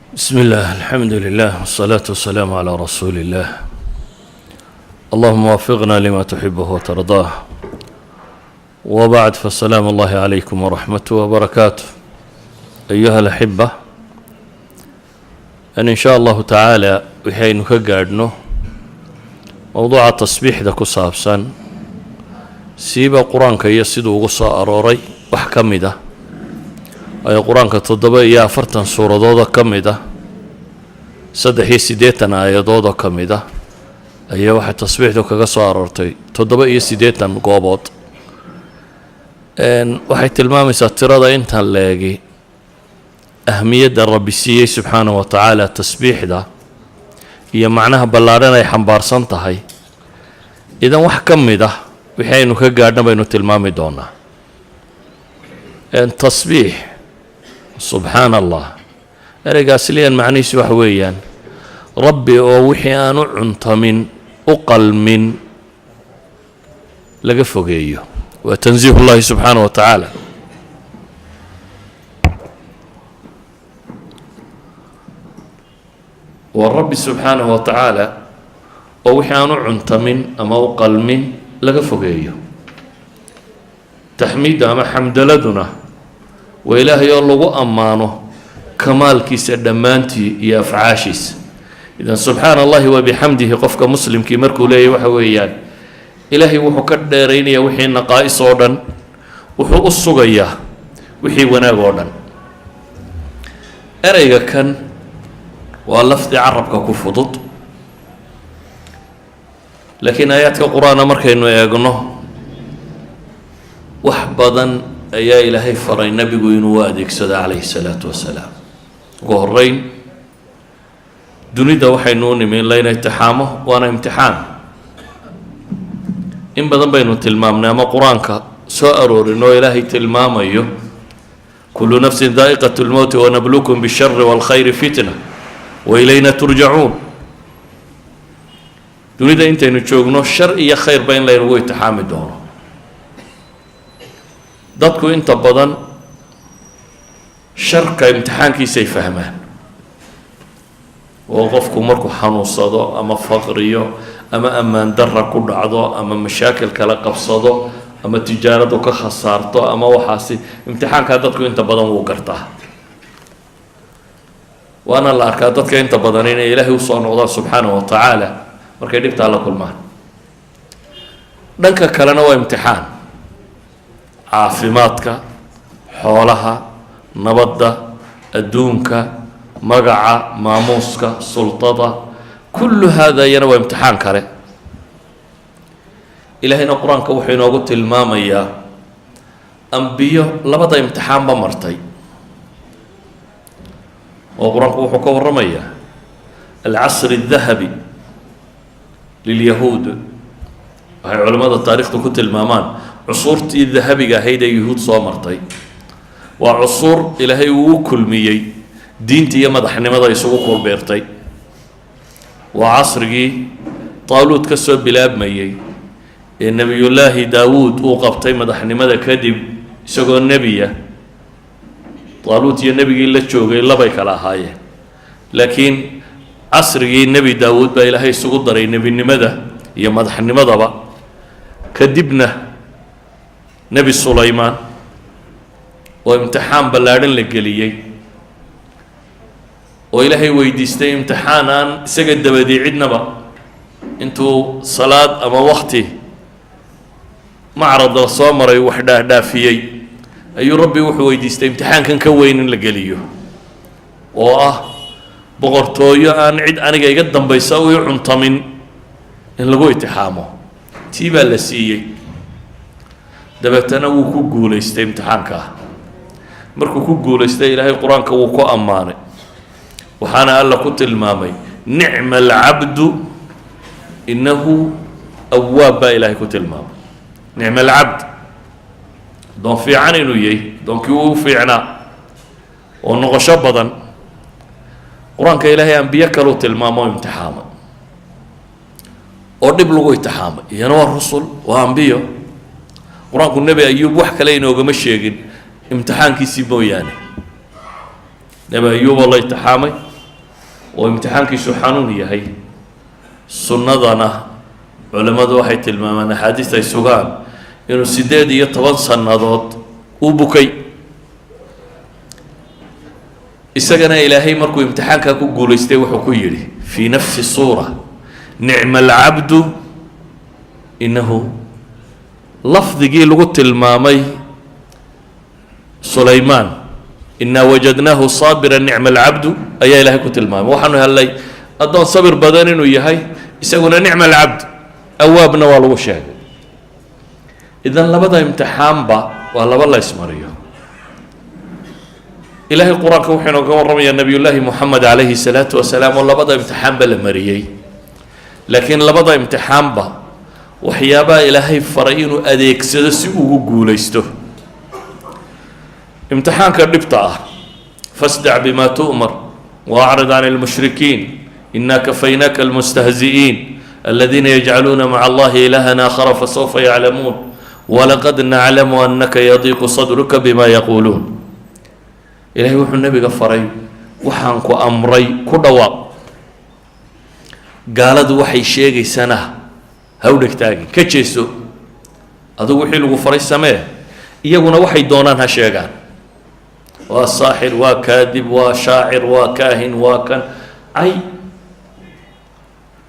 بسم الله الحمد لله والصلاة والسلام على رسول الله. اللهم وفقنا لما تحبه وترضاه، وبعد فالسلام الله عليكم ورحمته وبركاته. أيها الأحبة، إن شاء الله تعالى وحين كقعدنا موضوع التصبيح ذا كصابسا سيبا قرآن كي يسيدو قصة أروري وحكم ده أي قرآن كتضبط يا فرتن سورة دودا كمدة صدحي سيديتن آية دودا كمدة أي واحد تصبيح دو كقصة أرورتي تضبط يسيديتن قوبط إن واحد تلمامي ساترة إنت هنلاقي أهمية الربيسية سبحانه وتعالى التسبيح ده هي معناها بلارنا يحنبار سنتهاي إذا وحكم ده وحين كقعدنا بينو تلمامي دونا إن تصبيح سبحان الله أرجاسليا معنيس وحويا ربي ووحي أن عنت من أقل من لقفقيه وتنزيه الله سبحانه وتعالى. والرب سبحانه وتعالى ووحي أن عنت من أما أقل من لقفقيه تحميد أما حمد لدنا وإلهي الله أمانه كمال كيس دمانتي يا أفعاشيس. إذا سبحان الله وبحمده قفك مسلم كي مركو لي وحويان إلهي وحو كدرين يا وحي نقائص ودن وحو الصغية وحي وناغ ودن أريغا كان واللفظ عربك كفضط لكن آياتك القرآن مركين ويقنه وحبضا أيا إلهي فرى النبي ينوادك سدى عليه الصلاة والسلام وهرين دوني دا وحي نوني من لين اتحامه وانا امتحان إن بدن بينو تلمامنا ما قرآنك سأرور إنه إلهي تلمام أيه كل نفس ذائقة الموت ونبلوكم بالشر والخير فتنة وإلينا ترجعون. دوني دا انت نتشوغنو الشر إيا خير بين لين هو اتحام دونه dadku inta badan sharka imtixaankiisay fahmaan oo qofku markuu xanuunsado ama faqriyo ama ammaan darra ku dhacdo ama mashaakil kala qabsado ama tijaaradu ka khasaarto ama waxaasi imtixaanka dadku inta badan wuu gartaa waana la arkaa dadka inta badan inay Ilaahay u soo noqdaan subxaanahu wa ta'ala markay dhibta la kulmaan. dhanka kalena waa imtixaan caafimaadka xoolaha nabadda adduunka magaca maamuuska sultada kullu hada yana waa imtixaan kale. ilaahayna quraanka wuxuu inoogu tilmaamayaa ambiyo labada imtixaanba martay oo quraanku wuxuu ka warramayaa العصر الذهبي لليهود waxay culimada taariikhda ku tilmaamaan عصورتي الذهبية هيدا يهود صامرتي وعصور إلهي وكل مية دينتي يا مدح ماذا يسوق كوربيرتي وعصري طالوت كسب بلاد مية النبي الله داود وقبتي مدح ماذا كذب يسوق النبي طالوت يا نبي إلا تشوق إلا بيك على هاي لكن عصري النبي داود بإلهي يسوق دري النبي ماذا يا مدح ماذا بقى كذبنا نبي سليمان وامتحان بلارن لقليي وإلهي ويديستي امتحانا سجد بدي عدنا بقى انتو صلاة أما وقتي معرض الصامرة وحده دافيي أي ربي وحو ويديستي امتحان كان كوين لقليو بغرطويا أن عد أنا جاي قدام بيساوي عنطمن إن لقوا اتحامه تيبا لسيي dabeetana wuu ku guuleystay imtixaanka markuu ku guuleystay ilaahay quraanka wuu ku amaanay waxaana alla ku tilmaamay ni'mal 'abdu innahu awwaab ilaahay ku tilmaamay ni'mal 'abd doon fiican inuu yahay doonkii uu fiicnaa oo noqosho badan quraanka ilaahay anbiya kale tilmaamo imtixaama oo dib lagu imtixaamay iyana waa rusul waa anbiyo قرآن النبي أيوب وحكى لنا وقمشيقين امتحان كيسي بوياني نبي أيوب الله يتحامي وامتحانkiisu xanuun yahay sunnadana culimmadu waxay tilmaamaan axaadiis ay sugaan inuu 18 sannadood u bukay isagana ilaahay markuu imtixaanka ku guuleystay wuxuu ku yidhi fii nafsi suura nicma alcabdu innahu lafdigii lagu tilmaamay sulaymaan inaa wajadnaahu saabira nicma alcabdu ayaa ilaahay ku tilmaamay waxaanu helnay addoon sabir badan inuu yahay isaguna nicma alcabd awaabna waa lagu sheegay idan labada imtixaanba waa laba la ismariyo ilaahay qur-aanka wuxuu inooga warramayaa nabiyullaahi moxamed calayhi salaatu wasalaam oo labada imtixaanba la mariyey laakiin labada imtixaanba waxyaabaha ilaahay faray inuu adeegsado si ugu guulaysto imtixaanka dhibta ah fasdac bima tu'mar waacrid can almushrikiin inaa kafaynaaka almustahzi'iin aladiina yajcaluuna maca allahi ilahan aakhara fasawfa yaclamuun walaqad naclamu anaka yadiiqu sadruka bima yaquuluun ilaahay wuxuu nebiga faray waxaan ku amray ku dhawaaq gaaladu waxay sheegaysana ha u dhegtaagin ka jeeso adugu wixii lagu faray samee iyaguna waxay doonaan ha sheegaan waa saaxir waa kaadib waa shaacir waa kaahin waa kan ay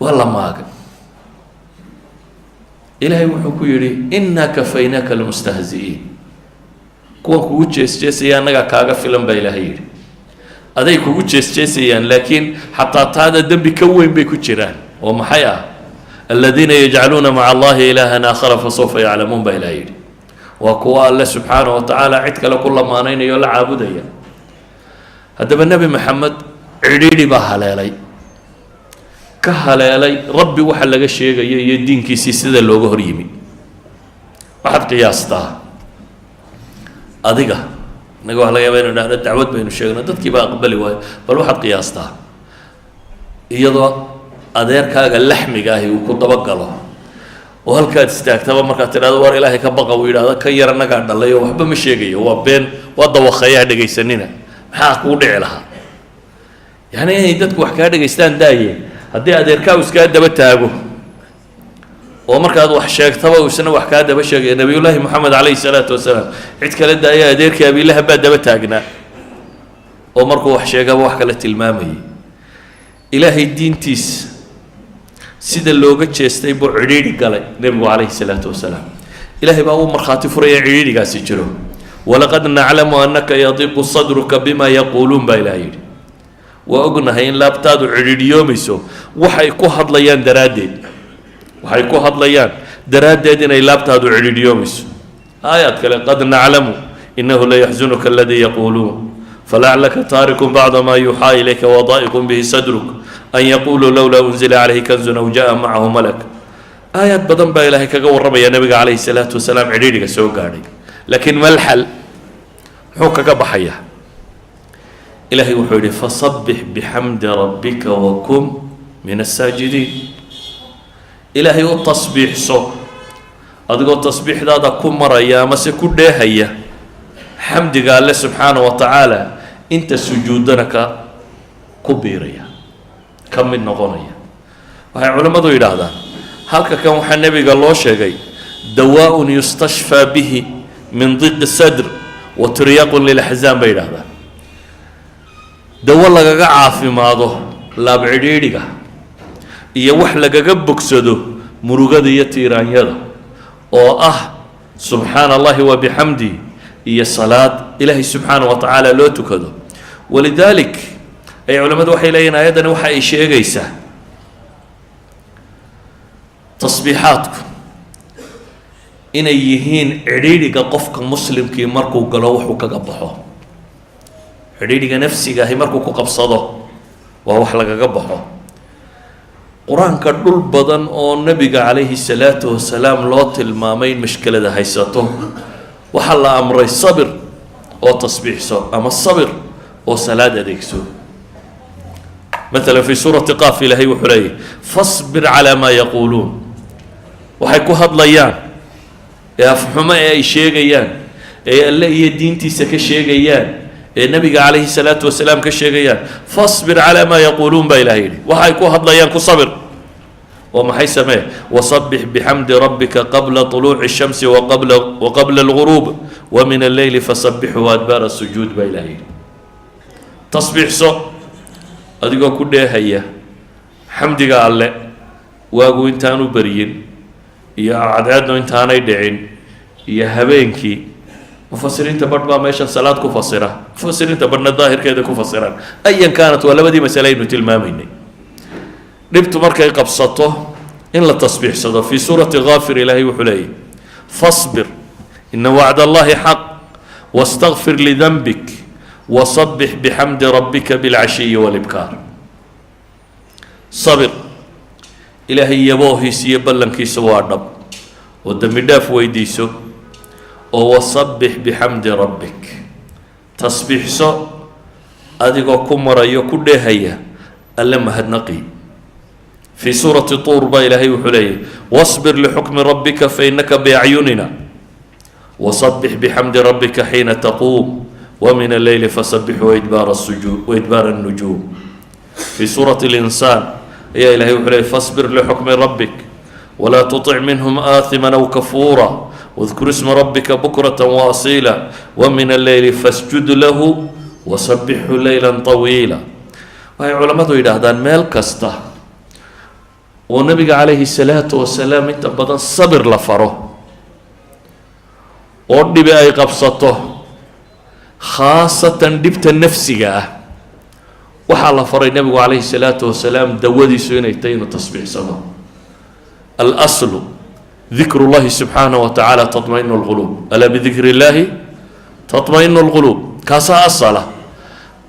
waa la maaga ilaahay wuxuu ku yidhi inaa kafaynaaka almustahzi'iin kuwan kugu jeesjeesaya annagaa kaaga filan baa ilaahay yidhi aday kugu jeesjeesayaan laakiin xataa taada dembi ka weyn bay ku jiraan oo maxay ah aladiina yajcaluuna maca allahi ilaahan aakhara fasawfa yaclamuun baa ilaahay yidhi waa kuwa alle subxaanahu wa tacaala cid kale ku lamaanaynaya oo la caabudaya haddaba nebi maxamed cidhiidhi baa haleelay ka haleelay rabbi waxa laga sheegaya iyo diinkiisii sida looga hor yimi waxaad qiyaastaa adiga innaga wax laga yaaba inu dhahno dacwad baynu sheegno dadkii baa aqbali waayo bal waxaad qiyaastaa iyadoo adeerkaaga laxmiga ahi uu ku dabagalo oo halkaad istaagtaba markaad tidhahdo war ilaahay ka baqa uu yidhahdo ka yar annagaa dhalay oo waxba ma sheegayo waa been waa dawaqeeyaha dhegaysanina maxaa kuu dhici lahaa yacni inay dadku wax kaa dhegaystaan daayeen haddii adeerkaagu iskaa daba taago oo markaad wax sheegtaba uu isna wax kaa daba sheegaya nabiyullaahi moxamed calayhi salaatu wasalaam cid kale daaya adeerkii abiilahab baa daba taagnaa oo markuu wax sheegaba wax kale tilmaamayay ilaahay diintiisa sida looga jeestay buu cidhiidhi galay nebigu calayhi salaatu wasalaam ilaahay baa uu markhaati furaya in cidhiidhigaasi jiro walaqad naclamu annaka yadiiqu sadruka bima yaquuluun baa ilahay yidhi waa ognahay in laabtaadu cidhiidhiyoomayso waxay ku hadlayaan daraaddeed waxay ku hadlayaan daraaddeed inay laabtaadu cidhiidhiyoomayso aayaad kale qad naclamu inahu layaxzunuka aladii yaquuluun falaclaka taarikun bacda maa yuuxaa ilayka wadaa'iqun bihi sadruk an yaquuluu lowlaa unzila calayhi kanzun aw jaa macahu malak aayaad badan baa ilaahay kaga warramaya nabiga calayhi salaatu wasalaam cidhiidhiga soo gaadhay laakiin malxal muxuu kaga baxayaa ilaahay wuxuu yidhi fasabbix bixamdi rabbika wakun min asaajidiin ilaahay u tasbiixso adigoo tasbiixdaada ku maraya amase ku dheehaya xamdiga alle subxaana wa tacaala inta sujuudana ku biiraya ka mid noqonaya waxay culimmadu yidhaahdaan halka kan waxaa nebiga loo sheegay dawaa-un yustashfaa bihi min diqi sadr wa tiryaqun lilaxzaan bay yidhahdaan dawo lagaga caafimaado laab cidhiidhiga iyo wax lagaga bogsado murugada iyo tiiraanyada oo ah subxaana allahi wa bixamdi iyo salaad ilaahay subxaana wa tacaala loo tukado walidaalik ay culimmadu waxay leeyihin aayaddani waxa ay sheegaysaa tasbiixaadku inay yihiin cidhiidhiga qofka muslimkii markuu galo wuxuu kaga baxo cidhiidhiga nafsiga ahi markuu ku qabsado waa wax lagaga baxo qur-aanka dhul badan oo nebiga calayhi salaatu wasalaam loo tilmaamay in mashkelada haysato waxaa la amray sabir oo tasbiixso ama sabir oo salaad adeegso مثلا في سورة قاف إلهي وحليه فاصبر على ما يقولون waxay ku hadlayaan ee afxumo ee ay sheegayaan ee alle iyo diintiisa ka sheegayaan النبي عليه الصلاة والسلام كشيغيان فاصبر على ما يقولون بإلهي وحي كو هضليان كو صبر وما حي سماه وصبح بحمد ربك قبل طلوع الشمس وقبل الغروب ومن الليل فصبح وأدبار السجود بإلهي تصبح سو أدقو كده هيا حمدك الله واقو انتانو بريين يا عدادنا انتاني دعين يا هبينكي مفسرين تبرد ماشان صلاة كفسرة مفسرين تبرد الظاهر كذا كفسرة أيا كانت ولا بدي مسألة إنه تلماميني ربط مركي قبصته إن لا تصبيح صدى في سورة غافر إلهي وحلي فاصبر إن وعد الله حق واستغفر لذنبك وصبح بحمد ربك بالعشي والإبكار صبر إلهي يبوه سيبلن كي سوارنب ودم داف ويديسو وصبح بحمد ربك تصبيح سو أديكو كمرا يكون هيا ألما هدنقي في سورة طور با إلهي وحليه واصبر لحكم ربك فإنك بأعيننا وصبح بحمد ربك حين تقوم ومن الليل فسبح وإدبار السجود وإدبار النجوم في سورة الإنسان يا إلهي وحليه فاصبر لحكم ربك ولا تطع منهم آثما أو كفورا واذكر اسم ربك بكرة وأصيلا ومن الليل فاسجد له وسبحه ليلا طويلا وهي علماء يدهدان ميل كسته ونبي عليه الصلاة والسلام انت بدن صبر لفره ودي بأي قبصته خاصة دبت النفسية وحال فري النبي عليه الصلاة والسلام دودي سنتين تصبيح سما الأصل ذكر الله سبحانه وتعالى تطمئن القلوب ألا بذكر الله تطمئن القلوب كاسا الصلاة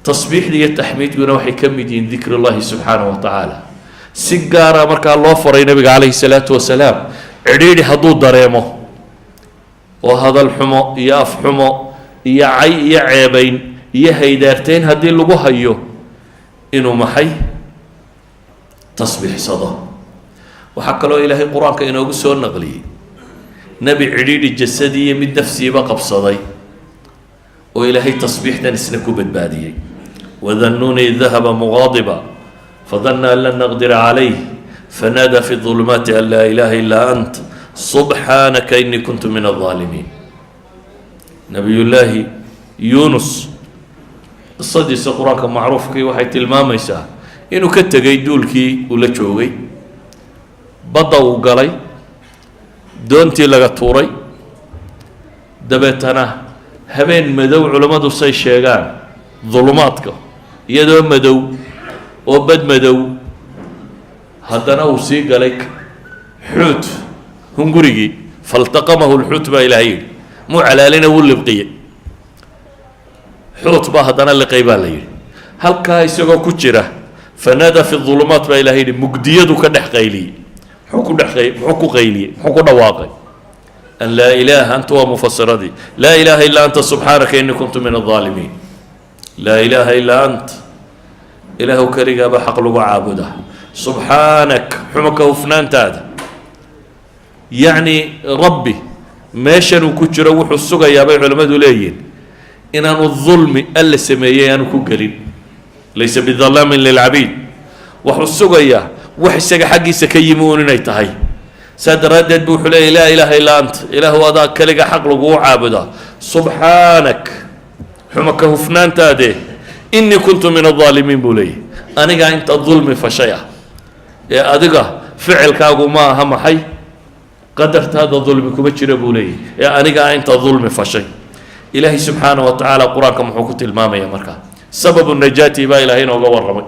تصبيح دي التحميد ونوحي كم دين ذكر الله سبحانه وتعالى سيجارة مركا الله فري النبي عليه الصلاة والسلام عديدي حدود دريمه وهذا الحمو يا أفحمو يا عي يا عيبين يا هيدارتين هدي اللي بهيو إنه محي تصبيح صدا وحكى له إلهي القرآن كأنه قصة النقلي نبي عديد الجسدية من نفسي بقى بصدي وإلهي تصبيح نسنكو بالبادية وذنون إذ ذهب مغاضبا فظن أن لن نقدر عليه فنادى في الظلمات أن لا إله إلا أنت سبحانك إني كنت من الظالمين نبي الله يونس الصديق القرآن كان معروف كي واحد الماميسا إنه كتجي دولكي ولا شوقي بدأوا قالي دونتي لقطوري دبتنا هبين مدو علماء الصي شيغان ظلماتك يدو مدو وبد مدو هدنا وسي قالك حوت هنقريجي فالتقمه الحوت با إلهي مو على لنا واللي بقيه حوت با هدنا اللي قيبان لي هل كاي سيغو كجرة فنادى في الظلمات با إلهي مقديدو كدح قيلي حكو قيلي حكو دواقي أن لا إله أنت ومفسر دي لا إله إلا أنت سبحانك إني كنت من الظالمين لا إله إلا أنت إله كريقا بحق لغو عابده سبحانك حمك وفنان تاد يعني ربي ماشن وكجر وحو السوغا يا بي علماء دوليين إن أنا الظلم ألا سميه أنا كقليل ليس بظلام للعبيد وحو السوغا يا وحسك حقي سكيمون نيتهي سادردد بوحلي لا إله إلا أنت إله هذا كلك حق لغو عابده سبحانك حمك وفنان تاده إني كنت من الظالمين بولي أنا أنت الظلم فشيء يا أدقى فعل كاغو ما هم حي قدرت هذا الظلم كبتشر بولي يا أنا أنت الظلم فشيء إلهي سبحانه وتعالى قرآن كمحوكت المامة يا مركا سبب النجاة با إلهين وقور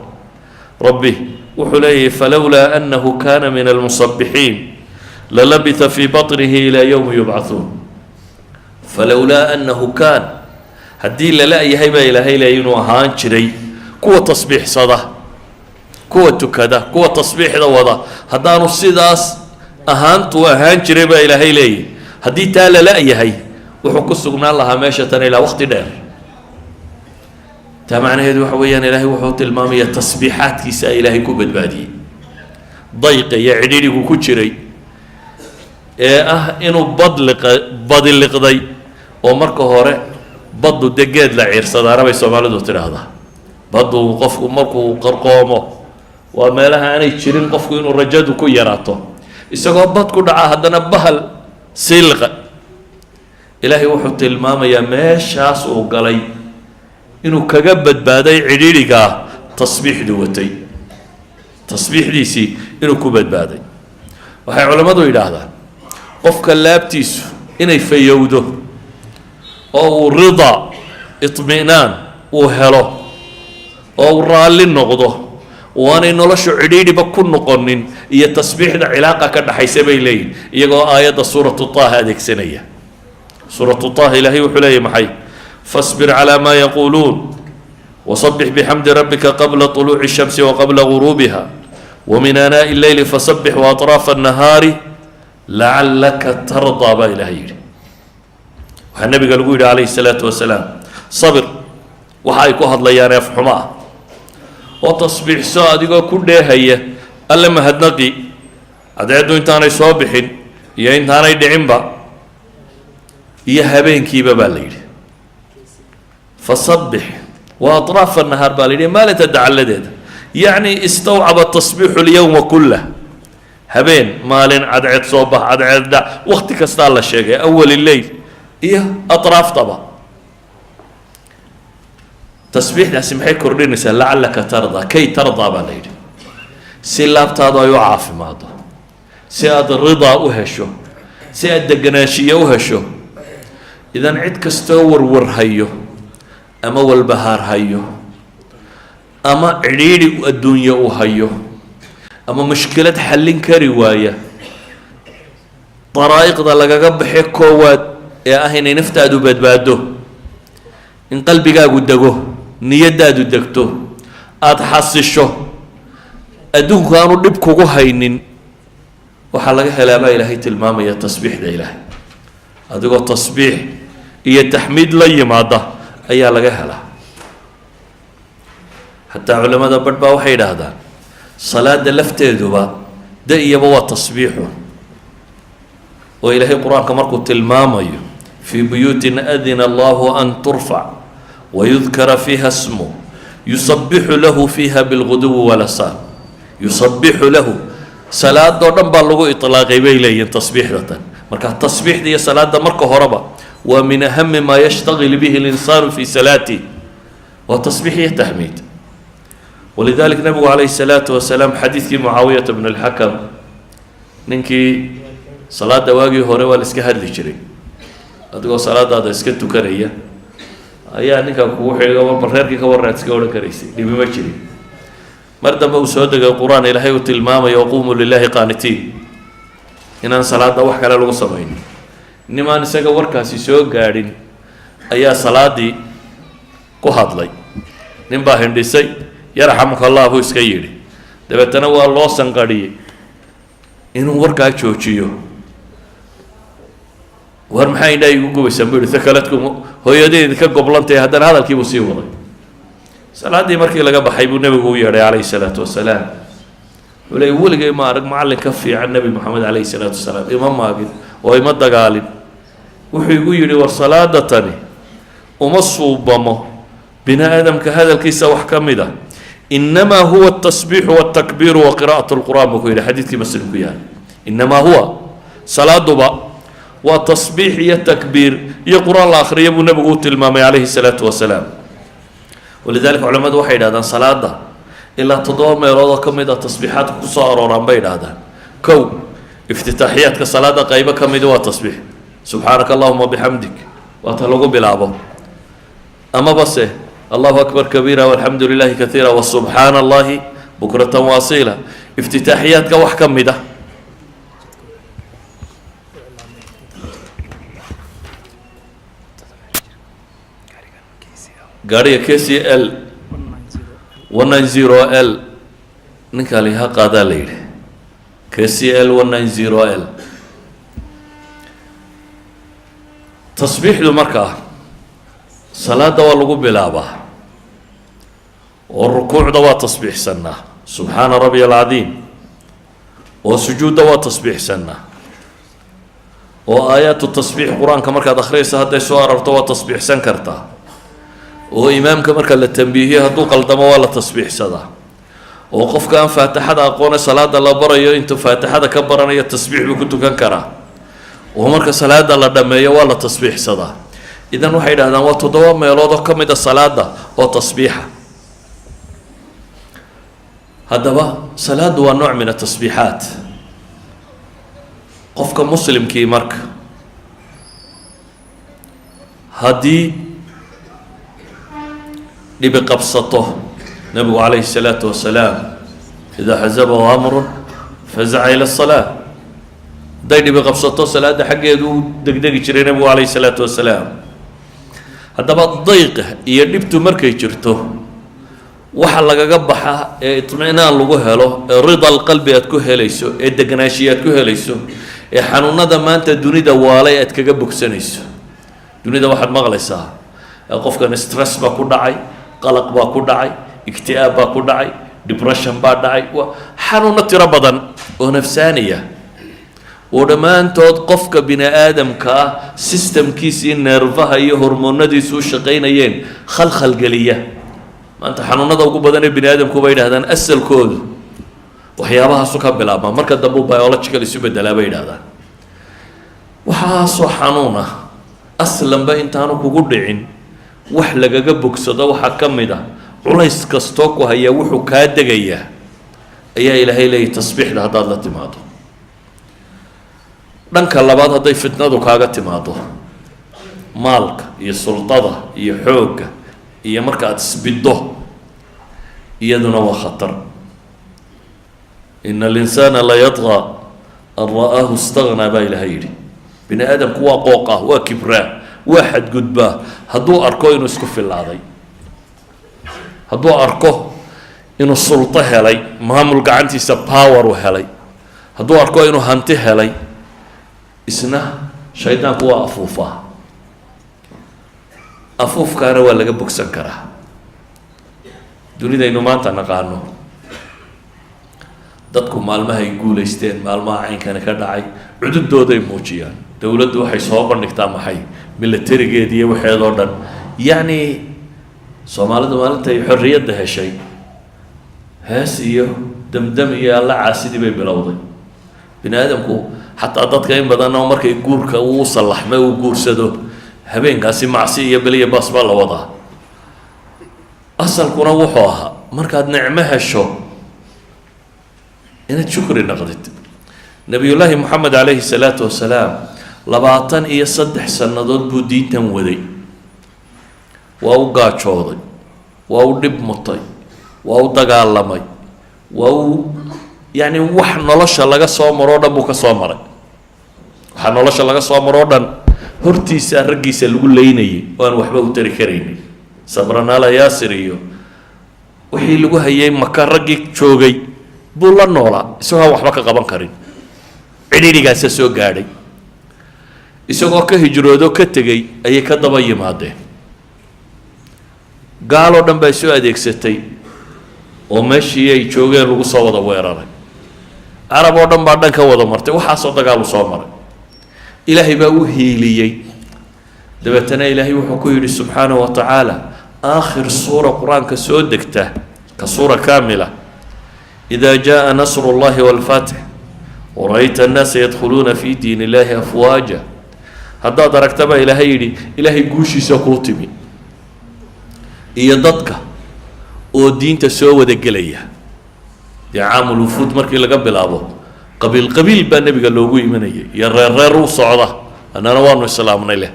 ربي وحليه فلولا أنه كان من المصبحين للبث في بطنه إلى يوم يبعثون فلولا أنه كان هدي لا يهيب إلهي لا ينوهان شري قوة تصبيح صدا قوة كذا قوة تصبيح ذا هدان الصداس أهانت وأهان شري با إلهي لي هدي تالا لا يهي وحكو سقنا الله ماشة إلى وقت دار تمعنى هذا وحويا إلهي وحوت المامية تصبيحات كيسا إلهي كوبد بادي ضيق يعديني كوكشري إنه بدل قضي ومركه هوري baddu dee geed la ciirsadaana bay soomaalidu tidhaahdaa. baddu qofku markuu qarqoomo waa meelaha aanay jirin qofku inuu rajadu ku yaraato. isagoo bad ku dhaca haddana bahal silqa, ilaahay wuxuu tilmaamayaa meeshaas uu galay inuu kaga badbaaday cidhiidhigaa tasbiixdu watay, tasbiixdiisii inuu ku badbaaday. waxay culammadu yidhaahdaan qofka laabtiisu inay fayowdo oo uu ridaa iطmi'naan uu helo oo uu raalli noqdo oo aanay noloshu cidhiidhiba ku noqonin iyo tasbiixda cilaaqa ka dhaxaysa bay leeyihin iyagoo aayadda suuratu taaha adeegsanaya. suuratu taaha ilaahay wuxuu leeyahy maxay? fasbir calaa maa yaquuluun wasabbix bixamdi rabbika qabla طuluuci الshamsi waqabla guruubiha wamin aanaaءi اlleyli fasabbix waaطraafa الnahaari lacallaka tardaa baa ilahay yidhi. waxaa nabiga lagu yidhi calayhi الsalaatu wasalaam, sabir waxa ay ku hadlayaan eefxumo ah oo tasbiixso adigoo ku dheehaya alle mahadnaqi cadceeddu intaanay soo bixin iyo intaanay dhicinba iyo habeenkiiba baa la yidhi. fasabbix wa aطraafa الnahaar baa la yidhi, maalinta dacalladeeda. yacni istawcaba tasbiixu اlyowma kullah, habeen maalin cadceed soo bax cadceed dhac wakti kastaa la sheegay, awali leyl iyo atraaftaba. tasbiixdaasi maxay kordhinaysaa? lacallaka tardaa, kay tardaa baa la yidhi, si laabtaadu ay u caafimaado, si aad ridaa u hesho, si aad deganaanshiye u hesho. idan cid kastoo warwarhayo ama walbahaar hayo ama cidhiidhi adduunye u hayo ama mushkilad xallin kari waaya, daraa'iqda lagaga baxe koowaad ee ah inay naftaadu badbaado, in qalbigaagu dego, niyaddaadu degto, aada xasisho, adduunku aanu dhib kugu haynin, waxaa laga helaa baa ilaahay tilmaamaya tasbiixda ilaahay. adigoo tasbiix iyo taxmiid la yimaada ayaa laga helaa. xataa culamada badh baa waxay yidhaahdaan salaada lafteeduba da iyaba waa tasbiixu, oo ilaahay qur-aanka markuu tilmaamayo fii buyuutin adina allahu an turfac wayudkara fiiha smu yusabbixu lahu fiiha bilguduwi walasal. yusabbixu lahu, salaadoo dhan baa lagu iطlaaqay bay leeyihin tasbiixdatan. marka tasbiixda iyo salaada marka horeba waa min ahami maa yashtagil bihi اlinsaanu fi salaatih, waa tasbiix iyo taxmiid. walidalik nabigu calayhi الsalaatu wasalaam xadiidkii mucaawiyata bn اlxakam, ninkii salaada waagii hore waa la iska hadli jiray, adigoo salaadaada iska tukanaya ayaa ninka kugu xiga marba reerkii ka warraad iska odhan karaysay, dhibi ma jirin. mar dambe uu soo degay qur-aan ilaahay uu tilmaamayo waquumuu lilahi qaanitiin, inaan salaada wax kale lagu samaynin. nimaan isaga warkaasi soo gaadhin ayaa salaadii ku hadlay, nin baa hindhisay, yarxamuka allah buu iska yidhi, dabeetana waa loo sanqadhiyey inuu warkaa joojiyo. war maxaa indhaa igu gubaysan buu yihi, akaladku hooyadeedi ka goblantay, haddana hadalkiibuu sii waday. salaaddii markii laga baxay buu nebigu u yeedhay calayhi salaatu wasalaam. wuxuu leey weligay ma arag macallin ka fiican nebi moxamed calayhi salaatu wasalaam, ima maagin oo ima dagaalin. wuxuu igu yidhi war salaada tani uma suubamo bini aadamka hadalkiisa wax ka mid a, inamaa huwa atasbiixu waltakbiiru wa qiraa'at lqur'aan buu ku yidhi, xadiidkii muslim ku yahay. inamaa huwa, salaaduba waa tasbiix iyo takbiir iyo qur-aan la akhriya buu nebigu u tilmaamay calayhi salaatu wasalaam. walidalika culamadu waxay yidhahdaan salaada ilaa 7 meelood oo ka mid a tasbiixaadka ku soo arooraan bay yidhahdaan. kow, iftitaaxiyaadka salaada qaybo ka midi waa tasbiix, subxaanaka allahuma bixamdik waa ta lagu bilaabo, amaba se allahu akbar kabiira walxamdu lilahi kaiira wasubxaana allahi bukratan waasiila. iftitaaxiyaadka wax ka mid a gaariga KCL 190L ninka liha qaadaa la yidhi, KCL 190L. tasbiixdu markaa salaada waa lagu bilaabaa, oo rukuucda waa tasbiixsanaa subxaana rabbiya alcadiim, oo sujuudda waa tasbiixsanaa, oo aayaatu tasbiix qur-aanka markaad akhriyaysa hadday soo ararto waa tasbiixsan kartaa, oo imaamka marka la tambiihiyo hadduu qaldamo waa la tasbiixsadaa, oo qofka aan faatixada aqoone salaada la barayo intuu faatixada ka baranayo tasbiix buu ku tukan karaa, oo marka salaada la dhammeeyo waa la tasbiixsadaa. idan waxay idhahdaan waa 7 meelood oo ka mid a salaada oo tasbiixa. haddaba salaadu waa nooc min atasbiixaat. qofka muslimkii marka haddii dhibi qabsato, nabigu calayhi الsalaatu wasalaam idaa xazabahu amrun fazaca ila الsalaa, hadday dhibi qabsato salaada xaggeedu u degdegi jiray nabigu calayhi الsalaatu wasalaam. haddaba dayqa iyo dhibtu markay jirto waxa lagaga baxa ee itminaan lagu helo, ee rida alqalbi aad ku helayso, ee degnaanshiya aad ku helayso, ee xanuunada maanta dunida waalay aad kaga bogsanayso. dunida waxaad maqlaysaa qofkan stress baa ku dhacay, qalaq baa ku dhacay, ikti'aab baa ku dhacay, depression baa dhacay, xanuuno tiro badan oo nafsaaniya oo dhammaantood qofka bini aadamka ah systemkiisii neerfaha iyo hormoonadiisu u shaqaynayeen khalkhalgeliya. maanta xanuunada ugu badan ee bini aadamku bay yidhahdaan asalkoodu waxyaabahaasu ka bilaabmaa, marka dambe u biological isu bedelaa bay yidhahdaan. waxaasoo xanuun ah aslanba intaanu kugu dhicin wax lagaga bogsado waxaa ka mid ah culays kastoo ku hayaa wuxuu kaa degayaa, ayaa ilaahay leeyahy tasbiixda haddaad la timaado. dhanka labaad hadday fitnadu kaaga timaado, maalka iyo sultada iyo xoogga iyo marka aada isbiddo, iyaduna waa khatar. ina alinsaana la yadqa an ra'aahu istaghnaa baa ilaahay yidhi. bini aadamku waa qooqah, waa kibraa, waa xadgudbaa hadduu arko inuu isku filaaday, hadduu arko inuu sulto helay, maamul gacantiisa power u helay, hadduu arko inuu hanti helay, isna shaydaanku waa afuufaa. afuufkaana waa laga bogsan karaa. dunidaynu maanta naqaano dadku maalmahay guulaysteen, maalmaha caynkani ka dhacay, cududooday muujiyaan. dowladdu waxay soo bandhigtaa maxay milatarigeeda iyo waxeedoo dhan. yacni soomaalidu maalintay xorriyadda heshay hees iyo damdam iyo alla caasidii bay bilowday. bini aadamku xataa dadka in badan oo markay guurka uu sallaxmay uu guursado habeenkaasi macsi iyo beliya baas baa la wadaa. asalkuna wuxuu ahaa markaad nicmo hesho inaad shukri naqdid. nabiyullaahi moxamed calayhi salaatu wasalaam 23 sannadood buu diintan waday. waa u gaajooday, waa u dhib mutay, waa u dagaalamay, waa u yacni wax nolosha laga soo maroo dhan buu ka soo maray. waxaa nolosha laga soo maroo dhan hortiisa raggiisa lagu leynayay oo aan waxba u tari karaynin. sabranala yaasir iyo wixii lagu hayay maka raggii joogay buu la noolaa isagoo aan waxba ka qaban karin. cidhiidhigaasa soo gaadhay. isagoo ka hijroodo ka tegey ayay ka daba yimaadeen. gaaloo dhan baa soo adeegsatay oo meeshii ay joogeen lagu soo wada weeraray. carab oo dhan baa dhan ka wada martay. waxaasoo dagaalu soo maray. ilaahay baa u hiiliyey. dabeetana ilaahay wuxuu ku yidhi subxaanahu wa tacaala aakhir suura qur-aanka soo degta ka suura kaamila idaa jaa nasru llahi waalfatx wara'ayta annaasa yadkhuluuna fi diin illaahi afwaaja. haddaad aragta baa ilaahay yidhi ilaahay guushiisa kuu timi iyo dadka oo diinta soo wada gelaya. dee caamul wufuud markii laga bilaabo qabiil qabiil baa nebiga loogu imanayay iyo reer reer u socda, annana waanu islaamnay leh.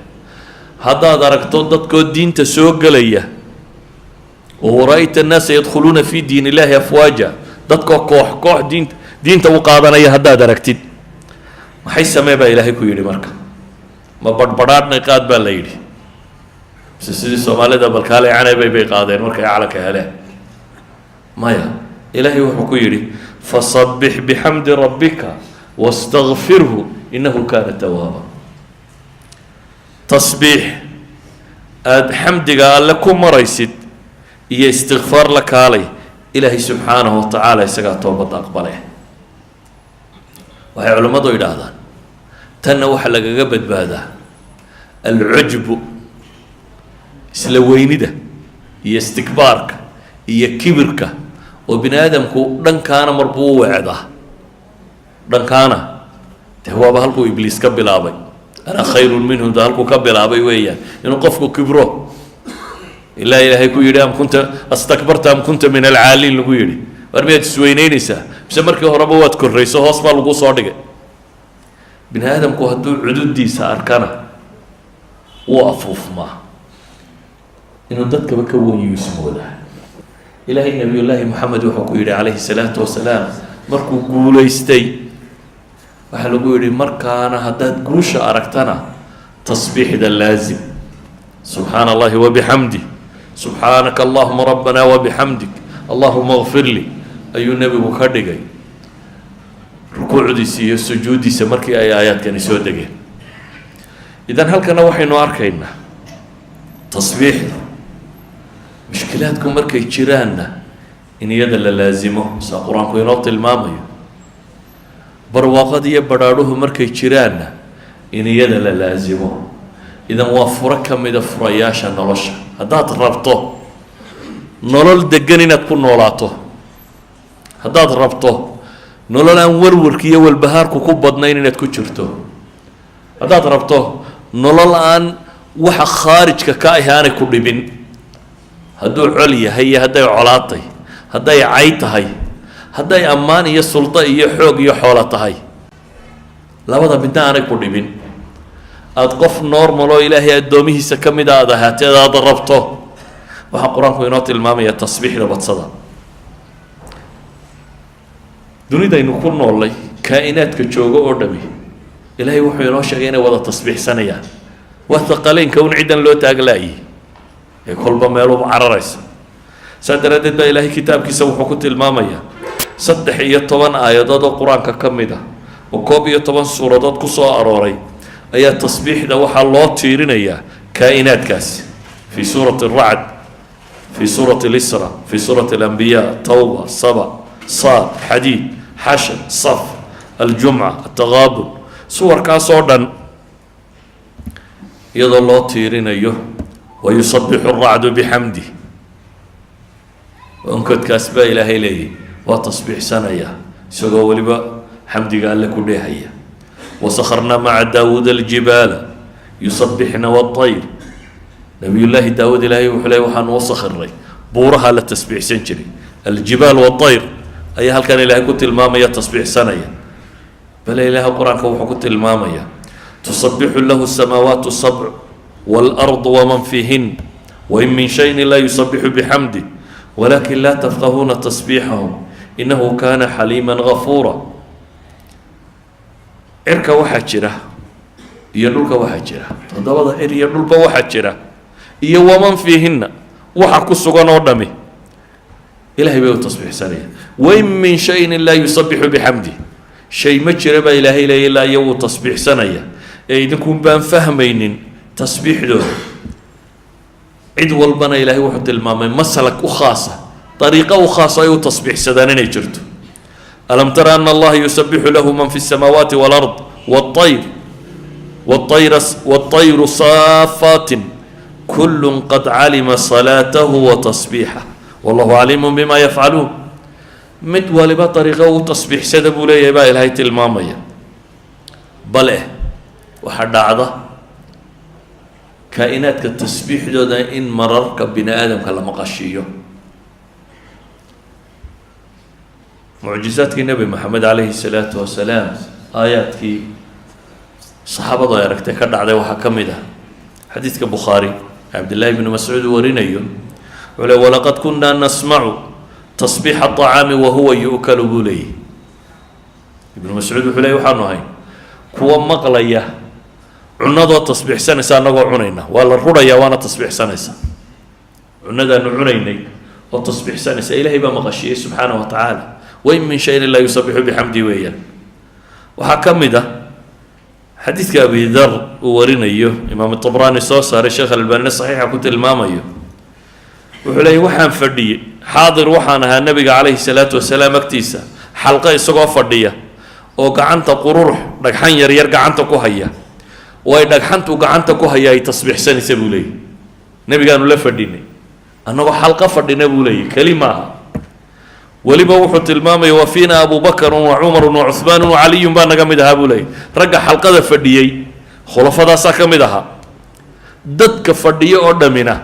haddaad aragto dadkoo diinta soo gelaya oo wara'ayta annaasa yadkhuluuna fi diin illaahi afwaaja, dadkoo koox koox diinta u qaadanaya haddaad aragtid, maxay samee baa ilaahay ku yidhi marka? ma badhbadhaadhnay qaad baa la yidhi mise sidii soomaalida balkaaley canaybay bay qaadeen markay calanka heleen? maya, ilaahay wuxuu ku yidhi fasabbix bixamdi rabbika wastakfirhu innahu kaana tawaaba. tasbiix aada xamdiga alle ku maraysid iyo istikfaar la kaalay, ilaahay subxaanahu wa tacaala isagaa toobadda aqbale. waxay culimmadu yidhaahdaan tanna waxa lagaga badbaadaa alcujbu isla weynida iyo istikbaarka iyo kibirka oo bini aadamku dhankaana marbuu u weecdaa dhankaana dee waaba halkuu ibliis ka bilaabay ana khayrun minhum da halkuu ka bilaabay weeyaan inuu qofku kibro ilaa ilaahay ku yidhi am kunta astakbarta am kunta min alcaaliin lagu yidhi war miyaad isweynaynaysaa mise markii horeba waad korrayso hoos baa lagu soo dhigay bini aadamku hadduu cududiisa arkana wuu afuufmaa inuu dadkaba ka wanyuu ismoodaa ilaahay nabiyullaahi moxamed wuxuu ku yidhi calayhi salaatu wasalaam markuu guulaystay waxaa lagu yidhi markaana haddaad guusha aragtana tasbiixda laazim subxaana allahi wabixamdih subxaanaka allahuma rabbana wabixamdik allahuma kfir lii ayuu nebigu ka dhigay rukuucdiisa iyo sujuuddiisa markii ay aayaadkani soo degeen idan halkana waxaynu arkaynaa tasbiixda mushkilaadku markay jiraanna in iyada la laazimo saa qur-aanku inoo tilmaamayo barwaaqad iyo badhaadhuhu markay jiraanna in iyada la laazimo idan waa furo ka mida furayaasha nolosha haddaad rabto nolol degan inaad ku noolaato haddaad rabto nolol aan warwarka iyo walbahaarku ku badnayn inaad ku jirto haddaad rabto nolol aan waxa khaarijka ka ahi aanay ku dhibin hadduu col yahay iyo hadday colaatay hadday cay tahay hadday ammaan iyo suldo iyo xoog iyo xoolo tahay labada midna aanay ku dhibin aada qof normal oo ilaahay addoomihiisa ka mid a aada ahaateed aada rabto waxaa qur-aanku inoo tilmaamaya tasbiixda badsada dunidaynu ku noollay kaa'inaadka joogo oo dhami ilaahay wuxuu inoo sheegay inay wada tasbiixsanayaan waa thaqaleynka un ciddan loo taaglaayay ee kolba meeluba cararaysa saa daraaddeed baa ilaahay kitaabkiisa wuxuu ku tilmaamayaa 13 aayadood oo qur-aanka ka mid ah oo 11 suuradood ku soo arooray ayaa tasbiixda waxaa loo tiirinayaa kaa'inaadkaasi fi suurati الracd fi suurati اlisra fi suurati اlanbiya tawba saba saad xadiid xashar saf aljumca ataqaabun suwarkaasoo dhan iyadoo loo tiirinayo wayusabixu الracdu bixamdih onkodkaas baa ilaahay leeyahy waa tasbiixsanaya isagoo weliba xamdiga alle ku dheehaya wasakharnaa maca daawuuda aljibaala yusabixna waطayr nabiyullaahi daawuud ilaahay wuxuu leey waxaan u sakhiray buuraha la tasbiixsan jiray aljibaal waطayr ayaa halkan ilaahay ku tilmaamaya tasbiixsanaya bale ilaahay qur-aanka wuxuu ku tilmaamaya tusabixu lahu الsamaawaatu الsabc wاlardu waman fiihin wain min shayin laa yusabixu bixamdih walakin laa tafqahuuna tasbiixahum inahu kana xaliima gafuura cirka waxaa jira iyo dhulka waxaa jira toddobada cir iyo dhulba waxaa jira iyo waman fiihinna waxa ku sugan oo dhami ilahay bay u tasbiixsanayaan wain min shayin laa yusabixu bixamdih shay ma jira baa ilaahay leeya ilaa iyo wuu tasbiixsanaya ee idinkun baan fahmaynin tasbiixdooda cid walbana ilaahay wuxuu tilmaamay masalak u khaasa dariiqo u khaasa ay u tasbiixsadaan inay jirto alam tara ana allaha yusabixu lahu man fi الsamaawaati wاlard wاطayru saafaatin kulu qad calima salaatahu watasbiixah wallahu caliimu bima yafcaluun mid waliba dariiqo u tasbiixsada buu leeyahay baa ilaahay tilmaamaya bale waxaa dhacda kaa'inaadka tasbiixdooda in mararka bini aadamka la maqashiiyo mucjizaadkii nebi maxamed calayhi salaatu wasalaam aayaadkii saxaabadu ay aragtay ka dhacday waxaa ka mid ah xadiidka bukhaari cabdillahi bnu mascuud uu warinayo wuxuu le walaqad kunaa nasmacu tasbiixa aطacaami wahuwa yu'kalu buu leeyahy ibnu mascuud wuxuu leey waxaanu ahay kuwa maqlaya cunadoo tasbiixsanaysa annagoo cunayna waa la rudhayaa waana tasbiixsanaysa cunadaanu cunaynay oo tasbiixsanaysa ilaahay baa maqashiyey subxaana wa tacaala wain min shayin laa yusabixu bixamdi weeyaan waxaa ka mid ah xadiidka abi dar uu warinayo imaam طabraani soo saaray sheekh albanine saxiixa ku tilmaamayo wuxuu leeyay waxaan fadhiyey xaadir waxaan ahaa nebiga calayhi salaatu wasalaam agtiisa xalqa isagoo fadhiya oo gacanta qururux dhagxan yar yar gacanta ku haya oo ay dhagxantu gacanta ku haya ay tasbiixsanaysa buu leeyahy nebigaanu la fadhinay annagoo xalqa fadhina buu leeyahy keli maaha weliba wuxuu tilmaamaya wa fiina abu bakrun wa cumarun wa cuhmaanun wa caliyun baa naga mid ahaa buu leeyahy ragga xalqada fadhiyey khulafadaasaa ka mid ahaa dadka fadhiyo oo dhammina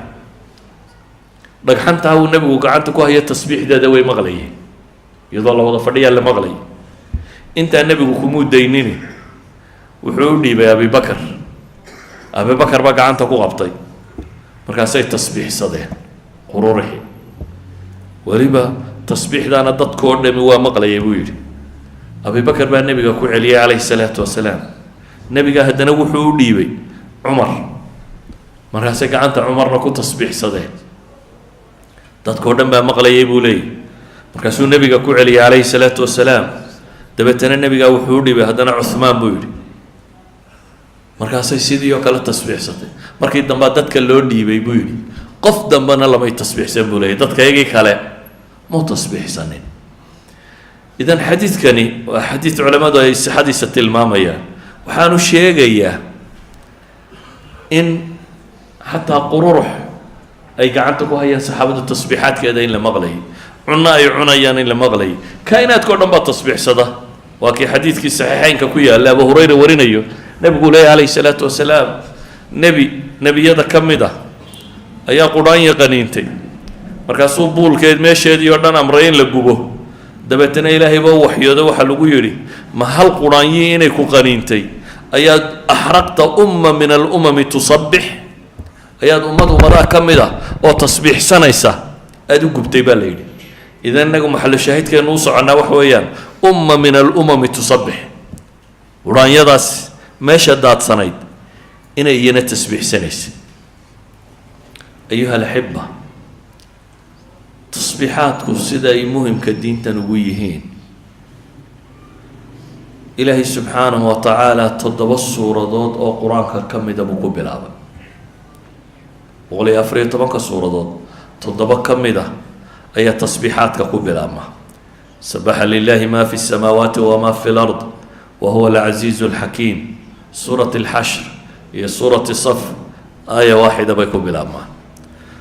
dhagxantaa uu nebigu gacanta ku haya tasbiixdeeda way maqlayeen iyadoo la wada fadhiyaa la maqlayay intaa nebigu kumuu daynini wuxuu u dhiibay abibakar abibakar baa gacanta ku qabtay markaasay tasbiixsadeen qururixi weliba tasbiixdaana dadkoo dhami waa maqlayay buu yidhi abibakar baa nebiga ku celiyay calayhi salaatu wasalaam nebiga haddana wuxuu u dhiibay cumar markaasay gacanta cumarna ku tasbiixsadeen dadkoo dhan baa maqlayay buu leeyahy markaasuu nebiga ku celiyay calayhi salaatu wasalaam dabeetana nebigaa wuxuu u dhiibay haddana cuhmaan buu yidhi markaasay sidii oo kale tasbiixsatay markii dambaa dadka loo dhiibay buu yidhi qof dambena lamay tasbiixsan buu leeyahy dadka iyagii kale mau tasbiixsanin idan xadiidkani waa xadiid culammadu ay sixadiisa tilmaamayaan waxaanu sheegayaa in xataa qururux ay gacanta ku hayaan saxaabadu tasbiixaadkeeda in la maqlayay cunno ay cunayaan in la maqlayay kaa'inaadkao dhan baa tasbiixsada waa kii xadiidkii saxiixeynka ku yaalla abu hurayra warinayo nebigu leeyahy calayhi salaatu wasalaam nebiyada ka mid ah ayaa qudhaanya qaniintay markaasuu buulkeed meesheedii oo dhan amray in la gubo dabeetana ilaahay baa u waxyooda waxaa lagu yidhi ma hal qudhaanyii inay ku qaniintay ayaad axraqta umma min alumami tusabbix ayaad ummadaha ka mid ah oo tasbiixsanaysa aada u gubtay baa la yidhi idan innagu maxallo shaahidkeenu u soconnaa waxa weeyaan umma min alumami tusabbix qudhaanyadaas meesha daadsanayd inay iyana tasbiixsanaysa ayuha alaxiba tasbiixaadku sida ay muhimka diintan ugu yihiin ilaahay subxaanahu wa tacaala 7 suuradood oo qur-aanka ka mida buu ku bilaabay 114 suuradood 7 ka mid ah ayaa tasbiixaadka ku bilaabma sabaxa lilahi ma fi الsamaawaati wama fi اlard wahuwa alcaziizu اlxakiim suurat اlxashr iyo suurat saf aaya waaxida bay ku bilaabmaan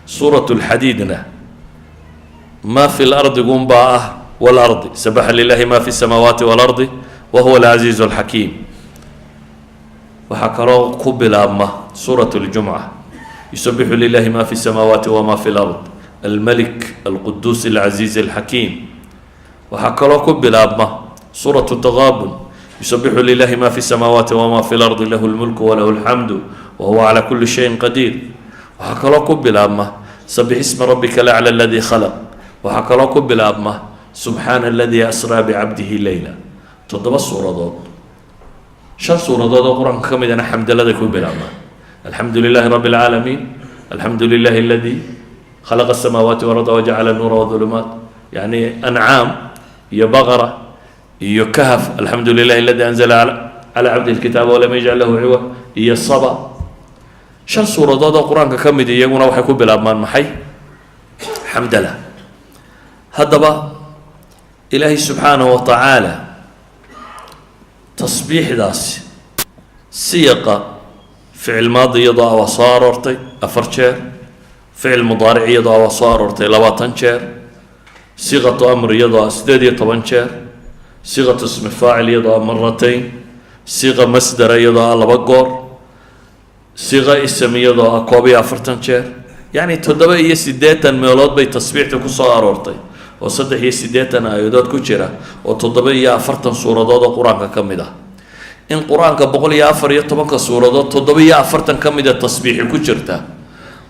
suurat اlxadiidna ma fi lardi gunbaa ah walardi sabaxa lilahi ma fi الsamaawaati walardi wahuwa alcaziizu اlxakiim waxaa kaloo ku bilaabma suurat اljumca yusabixu lilahi ma fi الsamaawaati wama fi lard almalik alquduus alcaziiz alxakiim waxaa kaloo ku bilaabma suurat taqaabun yusabixu lilahi ma fi الsamaawaati wama fi lardi lahu lmulku walahu alxamdu wahuwa calaa kuli shayin qadiir waxaa kaloo ku bilaabma sabix isma rabbika alacla aladii khalaq waxaa kaloo ku bilaabma subxaana aladii asraa bicabdihi leyla 7 suuradood 5 suuradood oo qur-aanka ka midana xamdalada ku bilaabma alxamdu lilahi rabi اlcaalamiin alxamdu lilahi aladii khalaqa asamaawaati walarda wajacala nuura wadulumaat yani ancaam iyo baqara iyo kahf alxamdu lilahi aladii anzala calaa cabdihi lkitaaba walam yajcal lahu ciwa iyo saba 5 suuradood oo qur-aanka ka mid iyaguna waxay ku bilaabmaan maxay xamdala haddaba ilaahay subxaanahu wa tacaala tasbiixdaasi siyaqa ficil maadi iyadoo ah waa soo aroortay 4 jeer ficil mudaaric iyadoo ah waa soo aroortay 20 jeer siqatu amr iyadoo ah 18 jeer siqatu ismi faacil iyadoo ah maratayn siqa masdara iyadoo ah 2 goor siqa ism iyadoo ah 41 jeer yacni 87 meelood bay tasbiixda ku soo aroortay oo 83 aayadood ku jira oo 47 suuradood oo qur-aanka ka mid ah in qur-aanka 114 suuradood 47 ka mida tasbiixi ku jirta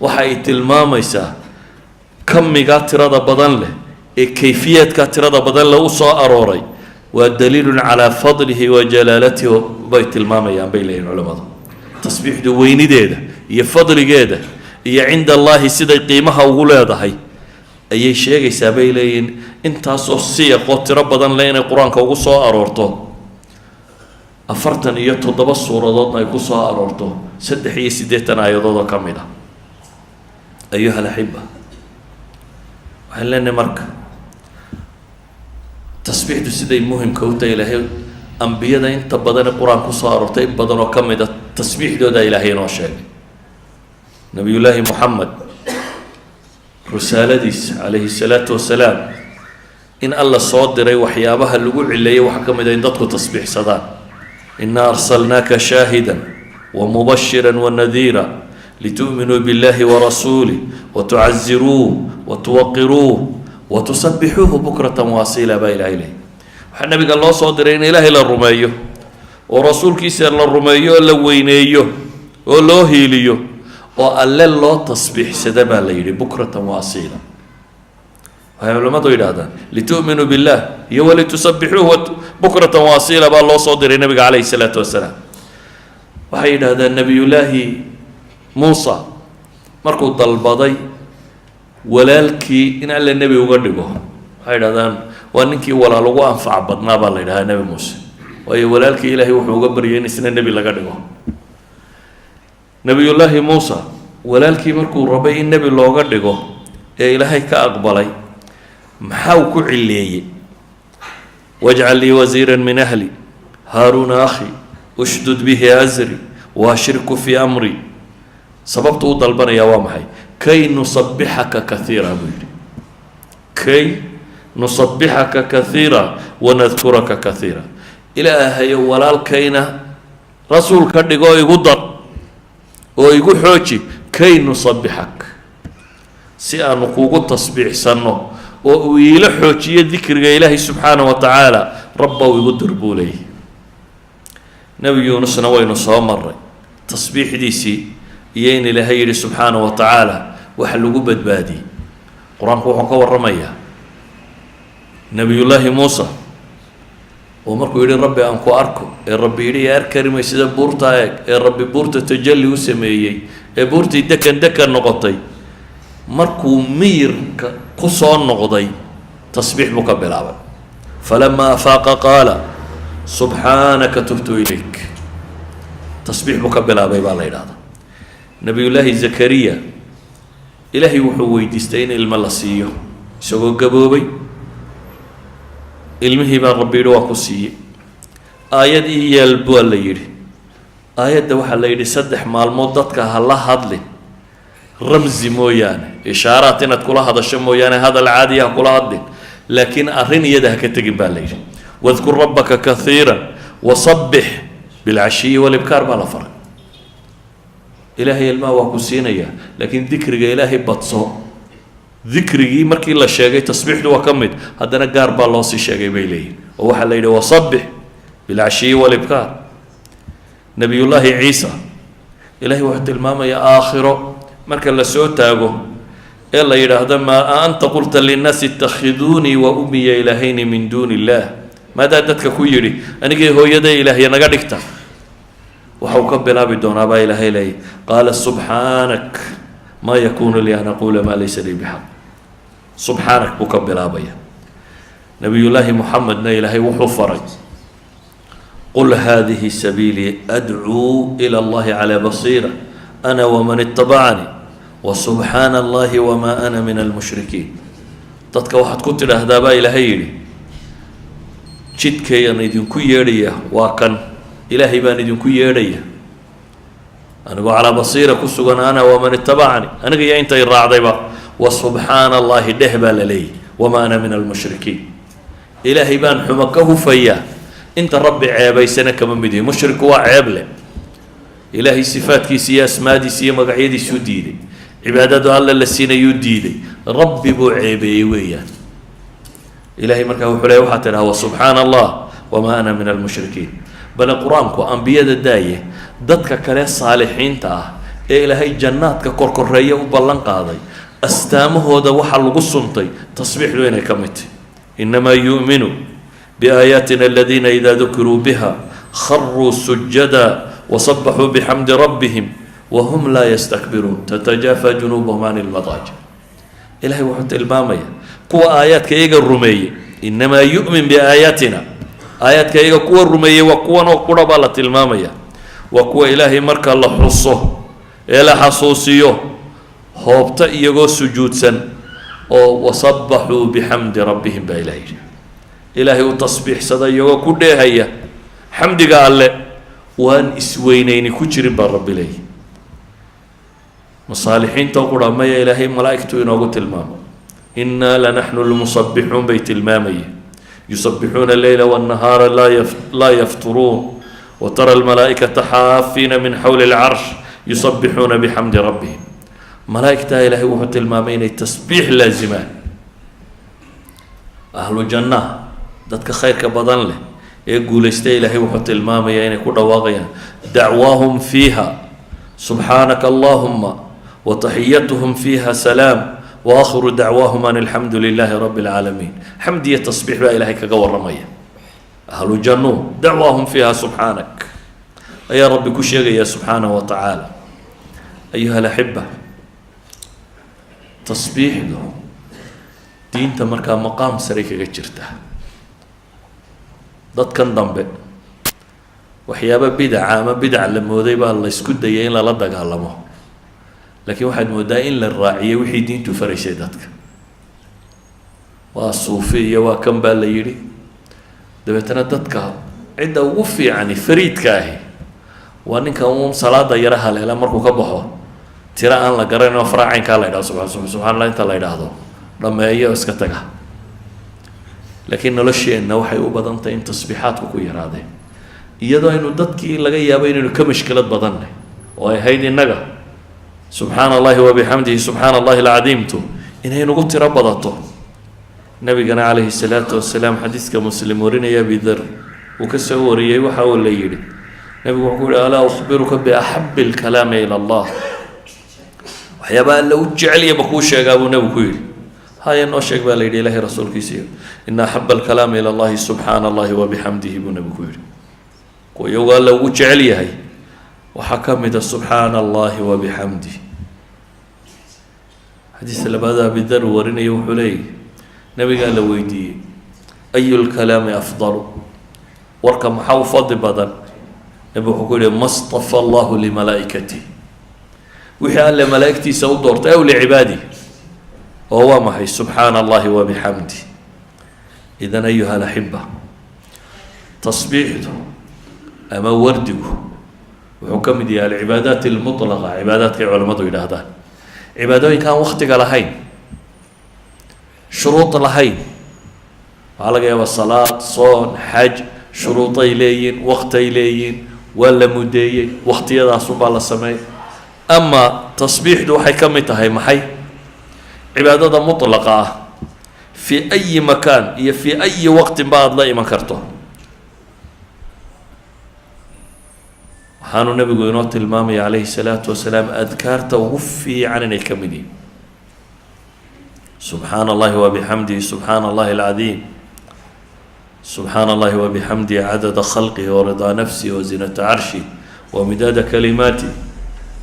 waxa ay tilmaamaysaa kamiga tirada badan leh ee kayfiyaadka tirada badan leh u soo arooray waa daliilun calaa fadlihi wa jalaalatihi bay tilmaamayaan bay leeyihin culamadu tasbiixdu weynideeda iyo fadligeeda iyo cinda allaahi siday qiimaha ugu leedahay ayay sheegaysaa bay leeyihin intaasoo siyaqoo tiro badan leh inay qur-aanka ugu soo aroorto 47 suuradoodna ay ku soo aroorto 83 aayadood oo ka mid ah ayuha alaxiba waxaan leenahay marka tasbiixdu siday muhimka u tahay ilaahay ambiyada inta badan qur-aan ku soo aroortay in badan oo ka mid a tasbiixdooda ilaahay inoo sheegay. nabiyullaahi moxamed risaaladiisa calayhi salaatu wasalaam in alla soo diray waxyaabaha lagu cileeyay waxaa ka mid a in dadku tasbiixsadaan. inaa arsalnaaka shaahidan wamubashiran wanadiira litu'minuu biاllahi warasuulih watucaziruuh watuwaqiruuh watusabixuuhu bukratan waasiila baa ilahay lehy. waxaa nabiga loo soo diray in ilaahay la rumeeyo oo rasuulkiisa la rumeeyo oo la weyneeyo oo loo hiiliyo oo alle loo tasbiixsada baa la yidhi bukratan waasiila. waxay culimmadu yidhaahdaan litu'minuu billah iyo walitusabixuuhu bukratan waasiila baa loo soo diray nabiga calayhi salaatu wasalaam. waxay yidhaahdaan nebiyullaahi muusa markuu dalbaday walaalkii in alle nebi uga dhigo, waxay yidhahdaan waa ninkii walaal ugu anfac badnaa baa la yidhahdaa nebi muuse, waayo walaalkii ilaahay wuxuu uga baryay in isna nebi laga dhigo. nebiyullaahi muusa walaalkii markuu rabay in nebi looga dhigo ee ilaahay ka aqbalay maxaa uu ku cileeyey? wajcal lii wasiiran min ahli haaruuna akhi ushdud bihi asri waashriku fii amri. sababtu u dalbanayaa waa maxay? kay nusabixaka kaiira buu yidhi, kay nusabixaka kaiira wanadkuraka kaiira. ilaahayo walaalkayna rasuul ka dhigo igu dar oo igu xooji, kay nusabixak, si aanu kugu tasbiixsanno oo uu iila xoojiyo dikriga ilaahay subxaanahu wa tacaala. rabbow igu dir buu leeyahy. nebi yuunusna waynu soo maray tasbiixdiisii iyo in ilaahay yidhi subxaanahu wa tacaala waxa lagu badbaadiyey. qur-aanku wuxuu ka warramayaa nebiyullaahi muusa oo markuu yidhi rabbi aan ku arko, ee rabbi yidhi yaa arkarimay sida buurtaa eeg, ee rabbi buurta tajalli u sameeyey, ee buurtii dekan dekan noqotay, markuu miyirka ku soo noqday tasbiix buu ka bilaabay. falamaa afaaqa qaala subxaanaka tubtu ilayk. tasbiix buu ka bilaabay baa la yidhahdaa. nebiyullaahi zakariya ilaahay wuxuu weydiistay in ilmo la siiyo isagoo gaboobay. ilmihii baa rabbi yidhi waa ku siiyey. aayad ii yaal baa la yidhi. aayadda waxaa la yidhi 3 maalmood dadka ha la hadlin ramsi mooyaane, ishaaraat inaad kula hadasho mooyaane, hadal caadi ha kula hadlin, laakiin arrin iyada ha ka tegin baa la yidhi. wadkur rabbaka kaiira wasabbix bilcashiyi walibkaar baa la faray. ilaahay ilmaha waa ku siinayaa, laakiin dikriga ilaahay badso. dikrigii markii la sheegay tasbiixdu waa ka mid, haddana gaar baa loo sii sheegay bay leeyihin, oo waxaa la yidhi wasabbix bilcashiyi walibkaar. nebiyullaahi ciisa ilaahay wuxuu tilmaamayaa aakhiro marka la soo taago ee la yidhaahdo maa anta qulta linnaasi itakhiduunii wa ummiya ilaahayni min duuni illaah. maadaa dadka ku yidhi anigii hooyaday ilaahya naga dhigta? waxau ka bilaabi doonaa baa ilaahay leeyay qaala subxaanak maa yakuunu lii an aquula maa laysa lii bixaq. subxaanak buu ka bilaabaya. nebiyullaahi moxamedna ilaahay wuxuu faray qul haadihi sabiilii adcuu ila allahi calaa basiira ana waman itabacanii wasubxaana allahi wamaa ana min almushrikiin. dadka waxaad ku tidhaahdaa baa ilaahay yidhi jidkayaan idinku yeedhaya waa kan, ilaahay baan idinku yeedhaya anigoo calaa basiira ku sugan, ana waman itabacanii, aniga iyo intay raacdayba, wasubxaana allahi dheh baa la leeyahy wamaa ana min almushrikiin. ilaahay baan xumo ka hufayaa, inta rabbi ceebaysana kama mid yahi. mushriku waa ceeb leh, ilaahay sifaadkiisa iyo asmaadiisa iyo magacyadiisuu diiday, cibaadadu alla la siinayuu diiday, rabbi buu ceebeeyey weeyaan. ilaahay markaa wuxuu leeyahy waxaa tidhaha wasubxaana allah wamaa ana min almushrikiin. bale qur-aanku ambiyada daaye dadka kale saalixiinta ah ee ilaahay jannaadka korkoreeya u ballan qaaday astaamahooda waxaa lagu suntay tasbiixdu inay ka mid tahy. inamaa yu'minu biaayaatina aladiina idaa dukiruu biha kharuu sujada wasabaxuu bixamdi rabbihim wahum laa yastakbiruun tatajaafa junuubuhum can ilmadaajic. ilaahay wuxuu tilmaamaya kuwa aayaadka iyaga rumeeyey, inamaa yu'min biaayaatina, aayaadka iyaga kuwa rumeeyey waa kuwan oo qura baa la tilmaamaya. waa kuwa ilaahay marka la xuso ee la xasuusiyo hoobta iyagoo sujuudsan oo wasabaxuu bixamdi rabbihim baa ilahay yidhi. ilaahay u tasbiixsada iyagoo ku dheehaya xamdiga alle waan isweynayni ku jirin baa rabbi leeyahy masaalixiinta ku dhamaya ilaahay malaa'igtu inoogu tilmaamo innaa lanaxnu lmusabbixuun bay tilmaamayeen yusabbixuuna alleyla waannahaara laa yafturuun وترى الملائكة حافين من حول العرش يسبحون بحمد ربهم ملائكة إلهي وحط المامين التسبيح لازمان أهل الجنة دتك خير كبدن له يقول استي إلهي وحط المامين كل واقيا دعواهم فيها سبحانك اللهم وتحيتهم فيها سلام وآخر دعواهم أن الحمد لله رب العالمين حمدية تصبيح إلهي كقور رميه أهل الجنة دعواهم فيها سبحانك يا رب كل شيء يا سبحانه وتعالى أيها الأحبة تصبيح له دين تمركا مقام سريك جرته ضد كان ضمبه وحيابا بدع لما وديبا الله يسكت ديين لا لدق علمه لكن واحد مدائن للراعية وحي دين تفرش ذاتك والصوفية وكم بالليلي dabeetana dadka cidda ugu fiicani fariidka ahi waa ninka uun salaada yara haleela markuu ka baxo tira aan la garanin oo faraacaynkaa la yidhahdo subxaanallah inta la yidhaahdo dhameeyo iska taga laakiin nolosheenna waxay u badan tahay in tasbiixaadku ku yaraadeen iyadoo aynu dadkii laga yaabo inaynu ka mashkilad badannahy oo ay ahayd innaga subxaana allahi wabixamdihi subxaana allahi alcadiimtu inay nagu tiro badato nabigana calayhi salaatu wasalaam xadiiska muslim warinaya abi dar uu ka soo wariyey waxa uu la yidhi nabigu wuxuu ku yihi alaa ukhbiruka biaxabi alkalaami ila allah waxyaabaa alla u jeceliya ma kuu sheegaa buu nabigu ku yidhi haya noo sheeg baa la yidhi ilaahay rasuulkiisiiyo ina axaba alkalaami ila allahi subxaana allahi wabixamdihi buu nabigu ku yidhi kuwa iyagu alla ugu jecel yahay waxaa ka mid a subxaana allahi wabixamdih xadiiska labaad abi dar uu warinaya wuxuu leeyahy nabigaa la weydiiyey ayu lkalaami afdalu warka maxaa u fadli badan nabi wuxuu ku yihi ma stafa allahu limalaa'ikatih wixii alle malaa'igtiisa u doortay aw licibaadih oo waa maxay subxaana allahi wabixamdih idan ayuha alaxiba tasbiixdu ama wardigu wuxuu ka mid yahay alcibaadaat almutlaqa cibaadaadkay culammadu yidhaahdaan cibaadooyinka aan waktiga lahayn shuruud lahayn waxaa laga yaabaa salaad soon xaj shuruuday leeyihin waqtay leeyihin waa la mudeeyey waqtiyadaasunbaa la sameeyey ama tasbiixdu waxay ka mid tahay maxay cibaadada mutlaqa ah fii ayi makaan iyo fii ayi waqtin ba aada la iman karto waxaanu nabigu inoo tilmaamaya calayhi salaatu wasalaam adkaarta ugu fiican inay ka mid yihin سبحان الله وبحمده سبحان الله العظيم سبحان الله وبحمده عدد خلقه ورضا نفسه وزنة عرشه ومداد كلماته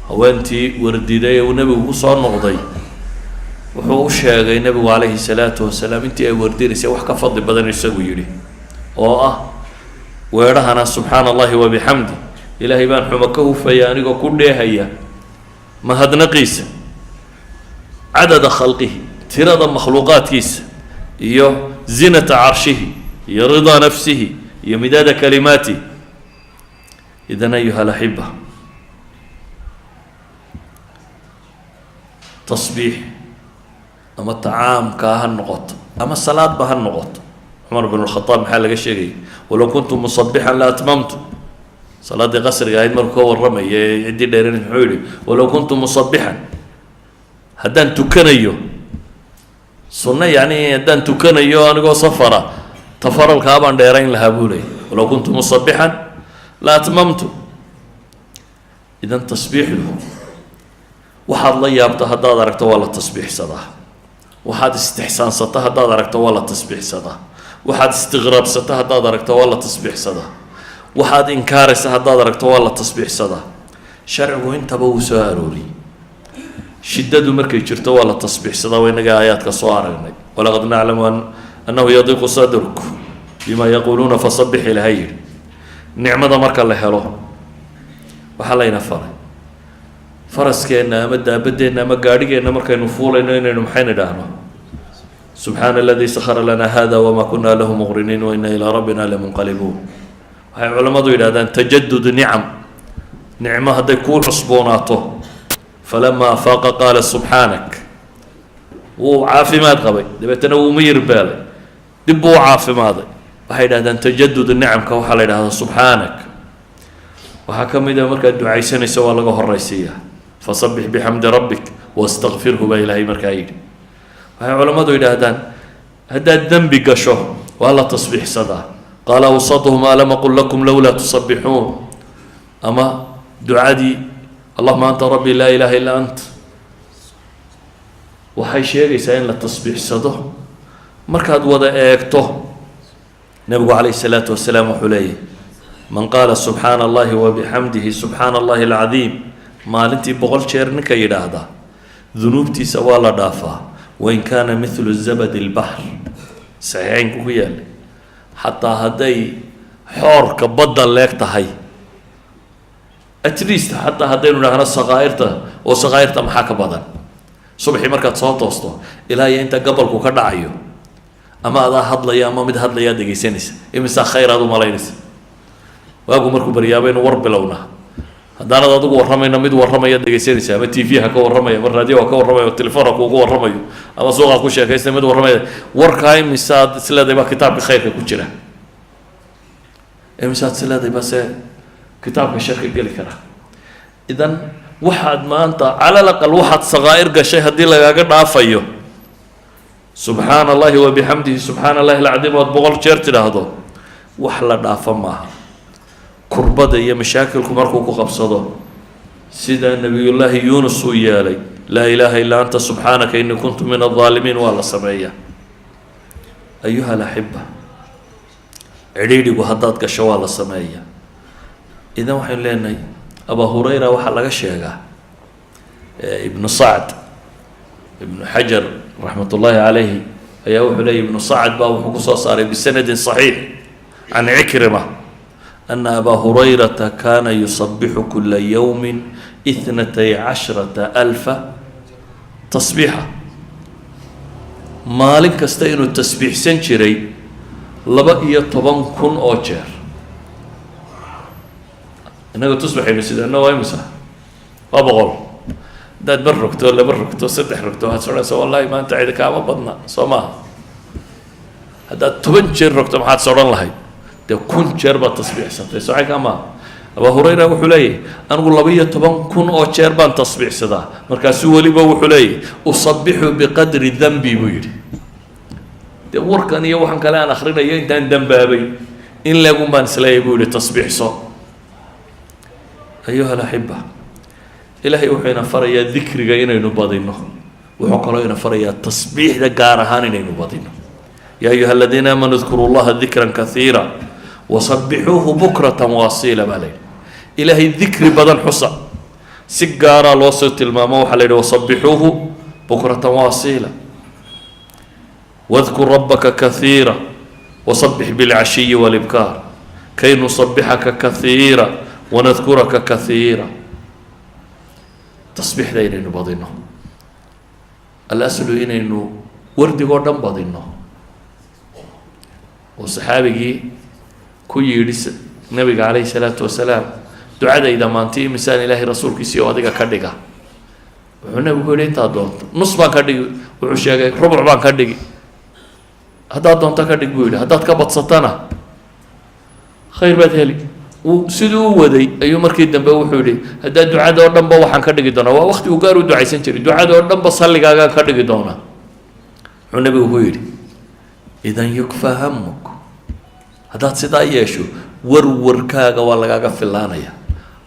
هوانتي ورديدي ونبي وصار نقضي وحو شاغي نبي عليه الصلاة والسلام انتي اي ورديني سي وحكا فضل بدن يسوي يلي ويرهنا سبحان الله وبحمده إلهي بان حمكه فيانيك كل هيا ما هد نقيس عدد خلقه tirada makhluuqaadkiisa iyo zinata carshihi iyo ridaa nafsihi iyo midaada kalimaati idan ayuha alaxiba tasbiix ama tacaamkaa ha noqoto ama salaadba ha noqoto cumar bn lkhadaab maxaa laga sheegayay walow kuntu musabixan la atmamtu salaaddii qasriga ahayd markuu ka warramaya ee ciddii dheerin muxuu yihi walow kuntu musabixan haddaan tukanayo sunno yacni haddaan tukanayo anigoo safara tafaralkaa baan dheerayn lahaa buu leeyay walow kuntu musabixan la atmamtu idan tasbiixdu waxaad la yaabto haddaad aragto waa la tasbiixsadaa waxaad istixsaansato haddaad aragto waa la tasbiixsadaa waxaad istiqraabsato haddaad aragto waa la tasbiixsadaa waxaad inkaaraysa haddaad aragto waa la tasbiixsadaa sharcigu intaba wuu soo arooriyey shiddadu markay jirto waa la tasbiixsadaa waa inaga aayaadka soo aragnay walaqad naclamu annahu yadiqu sadruk bima yaquuluuna fasabix ilaha yidhi nicmada marka la helo waxaa layna faray faraskeenna ama daabadeenna ama gaadhigeenna markaynu fuulayno inaynu maxayna idhaahno subxaana aladii sakhara lana hada wama kuna lahu muqriniin wa ina ilaa rabbina lamunqalibuun waxay culammadu yidhahdaan tajadud nicam nicmo hadday kuu cusboonaato falamaa afaaqa qaala subxaanak wuu caafimaad qabay dabeetana wuu miyir beelay dib buu u caafimaaday waxay yidhahdaan tajadud nicamka waxaa la yidhahdaa subxaanak waxaa ka mid a markaad ducaysanayso waa laga horaysiiyaa fasabbix bixamdi rabbik wastakfirhu baa ilaahay markaa yidhi waxay culammadu yidhaahdaan haddaad dembi gasho waa la tasbiixsadaa qaala awsatuhum alam aqul lakum lowlaa tusabbixuun ama ducadii allahuma anta rabbi laa ilaaha illaa ant waxay sheegaysaa in la tasbiixsado markaad wada eegto nebigu calayhi salaatu wasalaam wuxuu leeyahy man qaala subxaana allahi wabixamdihi subxaana allahi alcadiim maalintii 100 jeer ninka yidhaahda dunuubtiisa waa la dhaafaa wain kaana midlu zabadi lbaxr saxiixeynku ku yaallay xataa hadday xoorka badda leeg tahay at least xataa haddaynu idhaahno sakaa'irta oo sakaa'irta maxaa ka badan subaxii markaad soo toosto ilaa iyo inta gabalku ka dhacayo ama adaa hadlaya ama mid hadlayaa dhegaysanaysa imisaa khayr aad u malaynaysa waagu markuu baryaaba inu war bilownaa haddaanad adigu warramayno mid warramaya dhegaysanaysa ama t v ha ka warramaya ama raadiyo ha ka warramayo ama telefoon ha kuugu warramayo ama suuqa ku sheekaysta mid warramaya warkaa imisaad isleedahay baa kitaabka khayrka ku jira imisaad isleedahay base kitaabka sharka geli kara idan waxaad maanta cala alaqal waxaad sakaa'ir gashay haddii lagaaga dhaafayo subxaana allahi wabixamdihi subxaana allahi alcadiim ood 100 jeer tidhaahdo wax la dhaafa maaha kurbada iyo mashaakilku markuu ku qabsado sida nebiyullaahi yuunus uu yeelay laa ilaaha illaa anta subxaanaka innii kuntu min aldaalimiin waa la sameeyaa ayuha alaxiba cidhiidhigu haddaad gasho waa la sameeyaa idan waxaynu leenahay abaa hurayra waxaa laga sheegaa ibnu sacd ibnu xajar raxmat ullaahi calayhi ayaa wuxuu leeyay ibnu sacd baa wuxuu kusoo saaray bisanadin saxiix can cikrima ana abaa hurayrata kaana yusabixu kula yowmi 12,000 tasbiixa maalin kasta inuu tasbiixsan jiray 12,000 oo jeer innaga tusbaxaynu sidana waa imisa waa 100 haddaad bar rogto 2 rogto 3 rogto waxaad sodhanaysaa wallahi maanta cidi kaama badna soo maaha haddaad 10 jeer rogto maxaad sodhan lahayd dee 1,000 jeer baad tasbiixsatay socay kaa maaha abaa hurayra wuxuu leeyahy anigu 12,000 oo jeer baan tasbiixsadaa markaasuu weliba wuxuu leeyahy usabixu biqadri danbi buu yidhi dee warkan iyo waxaan kale aan akrinayo intaan dambaabay in leegun baan isleeyahy buu yihi tasbiixso ayuha alaxiba ilaahay wuxuu ina farayaa dikriga inaynu badino wuxuu kaloo ina farayaa tasbiixda gaar ahaan inaynu badino yaa ayuha aladiina aamanuu dkuru llaha dikran kaiira wasabixuuhu bukratan waasiila baa layidhi ilaahay dikri badan xusa si gaaraa loo soo tilmaamo waxaa la yidhi wasabixuuhu bukratan waasiila wadkur rabbaka kaiira wasabix bilcashiyi walibkaar kay nusabixaka kaiira wanadkuraka kaiira tasbiixda inaynu badino alaslu inaynu wardigoo dhan badino oo saxaabigii ku yidhi nabiga calayhi salaatu wasalaam ducadayda maanti imisaan ilaahay rasuulkiisii oo adiga ka dhiga wuxuu nabigu ku yidhi intaad doonto nus baan ka dhigi wuxuu sheegay rubuc baan ka dhigi haddaad doonto ka dhig buu yidhi haddaad ka badsatana khayr baad heli siduu u waday ayuu markii dambe wuxuu yidhi haddaa ducada oo dhanba waxaan ka dhigi doonaa waa waqti uu gaar u ducaysan jiray ducada oo dhanba salligaagaan ka dhigi doonaa wuxuu nabigu ku yidhi idan yukfaa hamuk haddaad sidaa yeesho warwarkaaga waa lagaaga filaanaya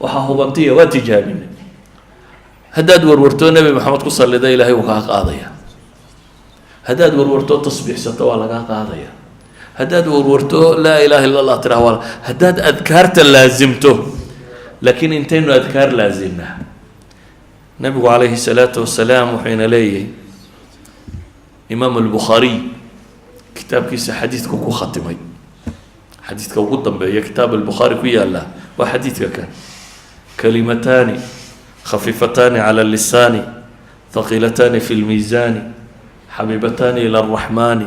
waxaa hubantiya waa tijaabinay haddaad warwartoo nebi maxamed ku sallida ilaahay wuu kaa qaadaya haddaad warwartoo tasbiixsato waa lagaa qaadaya haddaad warwarto laa ilaaha illa allah tiraa waa haddaad adkaarta laasimto laakiin intaynu adkaar laasimnaa nabigu calayhi salaatu wasalaam wuxuuna leeyahay imaam albukhaariy kitaabkiisa xadiidka ku khatimay xadiidka ugu dambeeya kitaab albukhaari ku yaalla waa xadiidka kan kalimataani khafiifataani cala allisaani thaqiilataani fi lmiisaani xabiibataani ila alraxmaani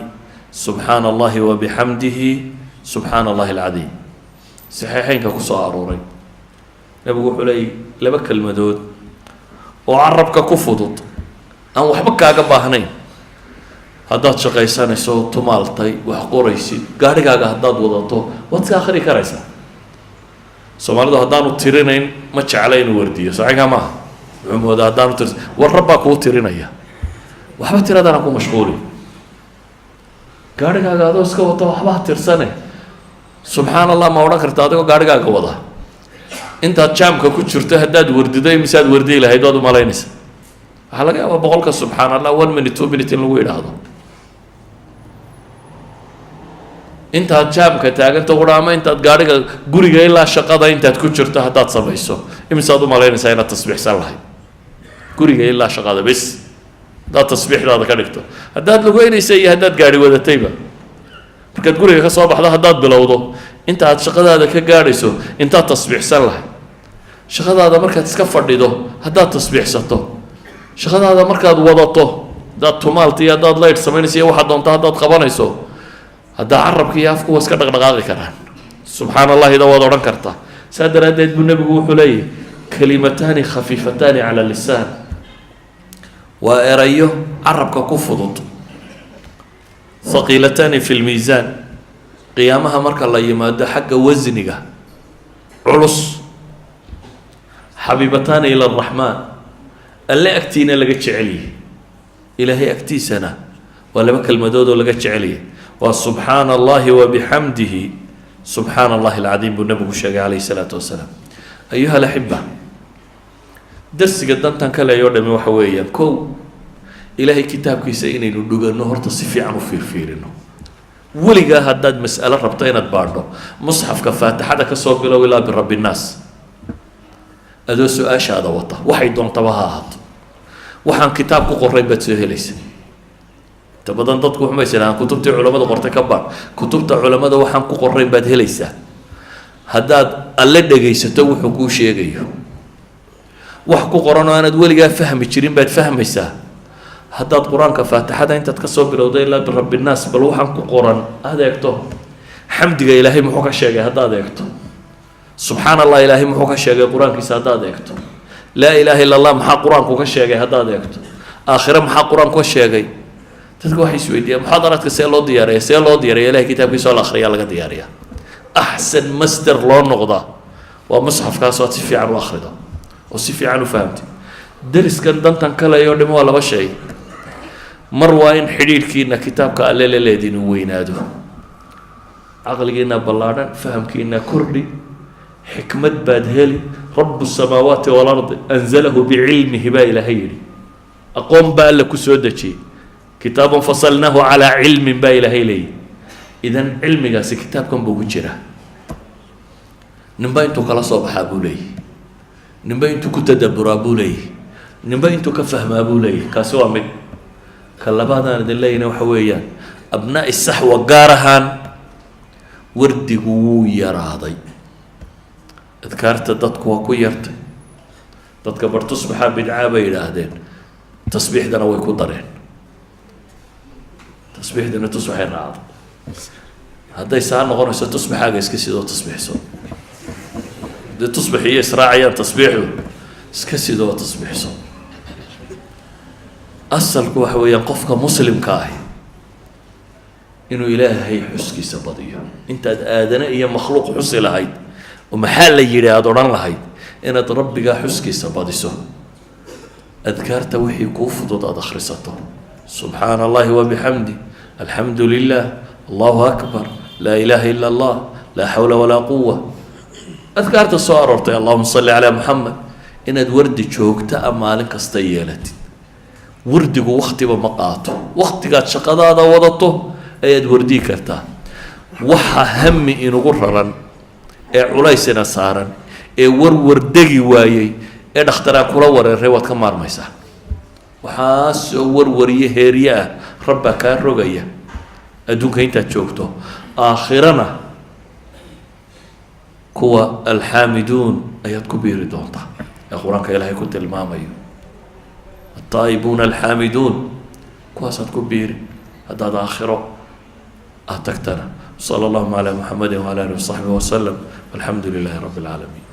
subxaana allahi wabixamdihi subxaana allahi alcadiim saxiixeynka ku soo arooray nabigu wuxuu leeyay laba kelmadood oo carabka ku fudud aan waxba kaaga baahnayn haddaad shaqaysanayso tumaaltay wax qoraysid gaarigaaga haddaad wadato waad iska akhri karaysaa soomaalidu haddaanu tirinayn ma jecla inuu wardiyo saxiixa maaha wuxuu moodaa haddaanu war rabbaa kuu tirinaya waxba tiradana ku mashquuli gaarigaaga adoo iska wata waxbaa tirsane subxaan allah ma odhan karta adigoo gaarigaaga wada intaad jaamka ku jirto haddaad wardido imisaad wardiyi lahayd waad umalaynaysa waxaa laga yaabaa boqolka subxaan allah 1 minute 2 minute in lagu idhaahdo intaad jaamka taaganta qura ama intaad gaariga guriga ilaa shaqada intaad ku jirto haddaad samayso imisaad umalaynaysaa inaad tasbiixsan lahayd guriga ilaa shaqada bes haddaad tasbiixdaada ka dhigto haddaad lugeynaysa iyo haddaad gaari wadatayba markaad guriga ka soo baxdo haddaad bilowdo inta aad shaqadaada ka gaadhayso intaad tasbiixsan lahayd shaqadaada markaad iska fadhido haddaad tasbiixsato shaqadaada markaad wadato haddaad tumaalta iyo haddaad laydh samaynayso iyo waxaad doonto haddaad qabanayso haddaa carabka iyo afku waa iska dhaqdhaqaaqi karaan subxaan allahi da waad odhan kartaa saa daraaddeed buu nebigu wuxuu leeyahy kalimataani khafiifataani cala lisaan waa erayo carabka ku fudud haqiilataani fi lmiisaan qiyaamaha marka la yimaado xagga wasniga culus xabiibataani ila araxmaan alle agtiina laga jecelyahy ilaahay agtiisana waa laba kelmadood oo laga jecelyahy waa subxaana allahi wabixamdihi subxaana allahi alcadiim buu nabigu sheegay calayhi salaatu wasalaam ayuha alaxiba darsiga dantan ka leeyoo dhami waxa weeyaan kow ilaahay kitaabkiisa inaynu dhuganno horta si fiican u fiirfiirino weligaa haddaad mas'alo rabto inaad baadho musxafka faatixada ka soo bilow ilaa birabbi nnaas adoo su-aashaada wata waxay doontaba ha ahaato waxaan kitaab ku qorayn baad soo helaysa inta badan dadku waxuma isiraan kutubtii culammada qortay ka baadh kutubta culammada waxaan ku qorayn baad helaysaa haddaad alle dhegaysato wuxuu kuu sheegayo wax ku qoran oo aanaad weligaa fahmi jirin baad fahmaysaa haddaad qur-aanka faatixada intaad kasoo bilowda ilaa birabbi nnaas bal waxaan ku qoran aada eegto xamdiga ilaahay muxuu ka sheegay haddaad eegto subxaan allah ilaahay muxuu ka sheegay qur-aankiisa haddaad eegto laa ilaaha illa allah maxaa qur-aanku ka sheegay haddaad eegto aakhire maxaa qur-aanku ka sheegay dadka waxay isweydiiyaan muxaadaraadka see loo diyaariya see loo diyaariya ilahay kitaabkiisa oo la akhriyaa laga diyaariyaa axsan master loo noqdaa waa musxafkaas oad si fiican u akhrido oo si fiican u fahamtid dariskan dantan kaleyo dhimo waa laba shay mar waa in xidhiidhkiina kitaabka alle la leedin uu weynaado caqligiina ballaadhan fahamkiina kordhi xikmad baad heli rabu samaawaati waalardi anzalahu bicilmihi baa ilaahay yidhi aqoon baa alle ku soo dejiyey kitaabun fasalnaahu calaa cilmin baa ilaahay leeyihi idan cilmigaasi kitaabkan buu ku jiraa ninba intuu kala soo baxaa buu leeyahy ninba intuu ku tadaburaa buu leeyahy ninba intuu ka fahmaa buu leeyahy kaasi waa mid ka labaadaan idin leeyina waxa weeyaan abnaa'i saxwa gaar ahaan wardigu wuu yaraaday adkaarta dadku waa ku yartay dadka bar tusbaxaa bidcaa bay yidhaahdeen tasbiixdana way ku dareen tasbiixdana tusbaxay raacday hadday saa noqonayso tusbaxaaga iska sidoo tasbiixso hadday tusbax iyo israacayaan tasbiixdu iska sidoo tasbiixso asalku waxa weeyaan qofka muslimka ahi inuu ilaahay xuskiisa badiyo intaad aadane iyo makhluuq xusi lahayd oo maxaa la yidhi aada odhan lahayd inaad rabbigaa xuskiisa badiso adkaarta wixii kuu fudud aada akhrisato subxaana allahi wabixamdi alxamdu lilah allahu akbar laa ilaaha ila allah laa xawla walaa quwa adkaarta soo aroortay allahuma salli calaa muxamed inaad wardi joogta a maalin kasta yeelatid wardigu waktiba ma qaato waktigaad shaqadaada wadato ayaad wardii kartaa waxa hami inugu raran ee culaysina saaran ee warwardegi waayey ee dhakhtaraa kula wareeray waad ka maarmaysaa waxaasoo warwariye heerye ah rabbaa kaa rogaya adduunka intaad joogto aakhirana kuwa alxaamiduun ayaad ku biiri doontaa ee qur-aanka ilaahay ku tilmaamayo altaa'ibuuna alxaamiduun kuwaasaad ku biiri haddaad aakhiro aad tagtana sala allahuma calaa muxamedin wala alihi wasaxbihi wasalam والحمد لله رب العالمين.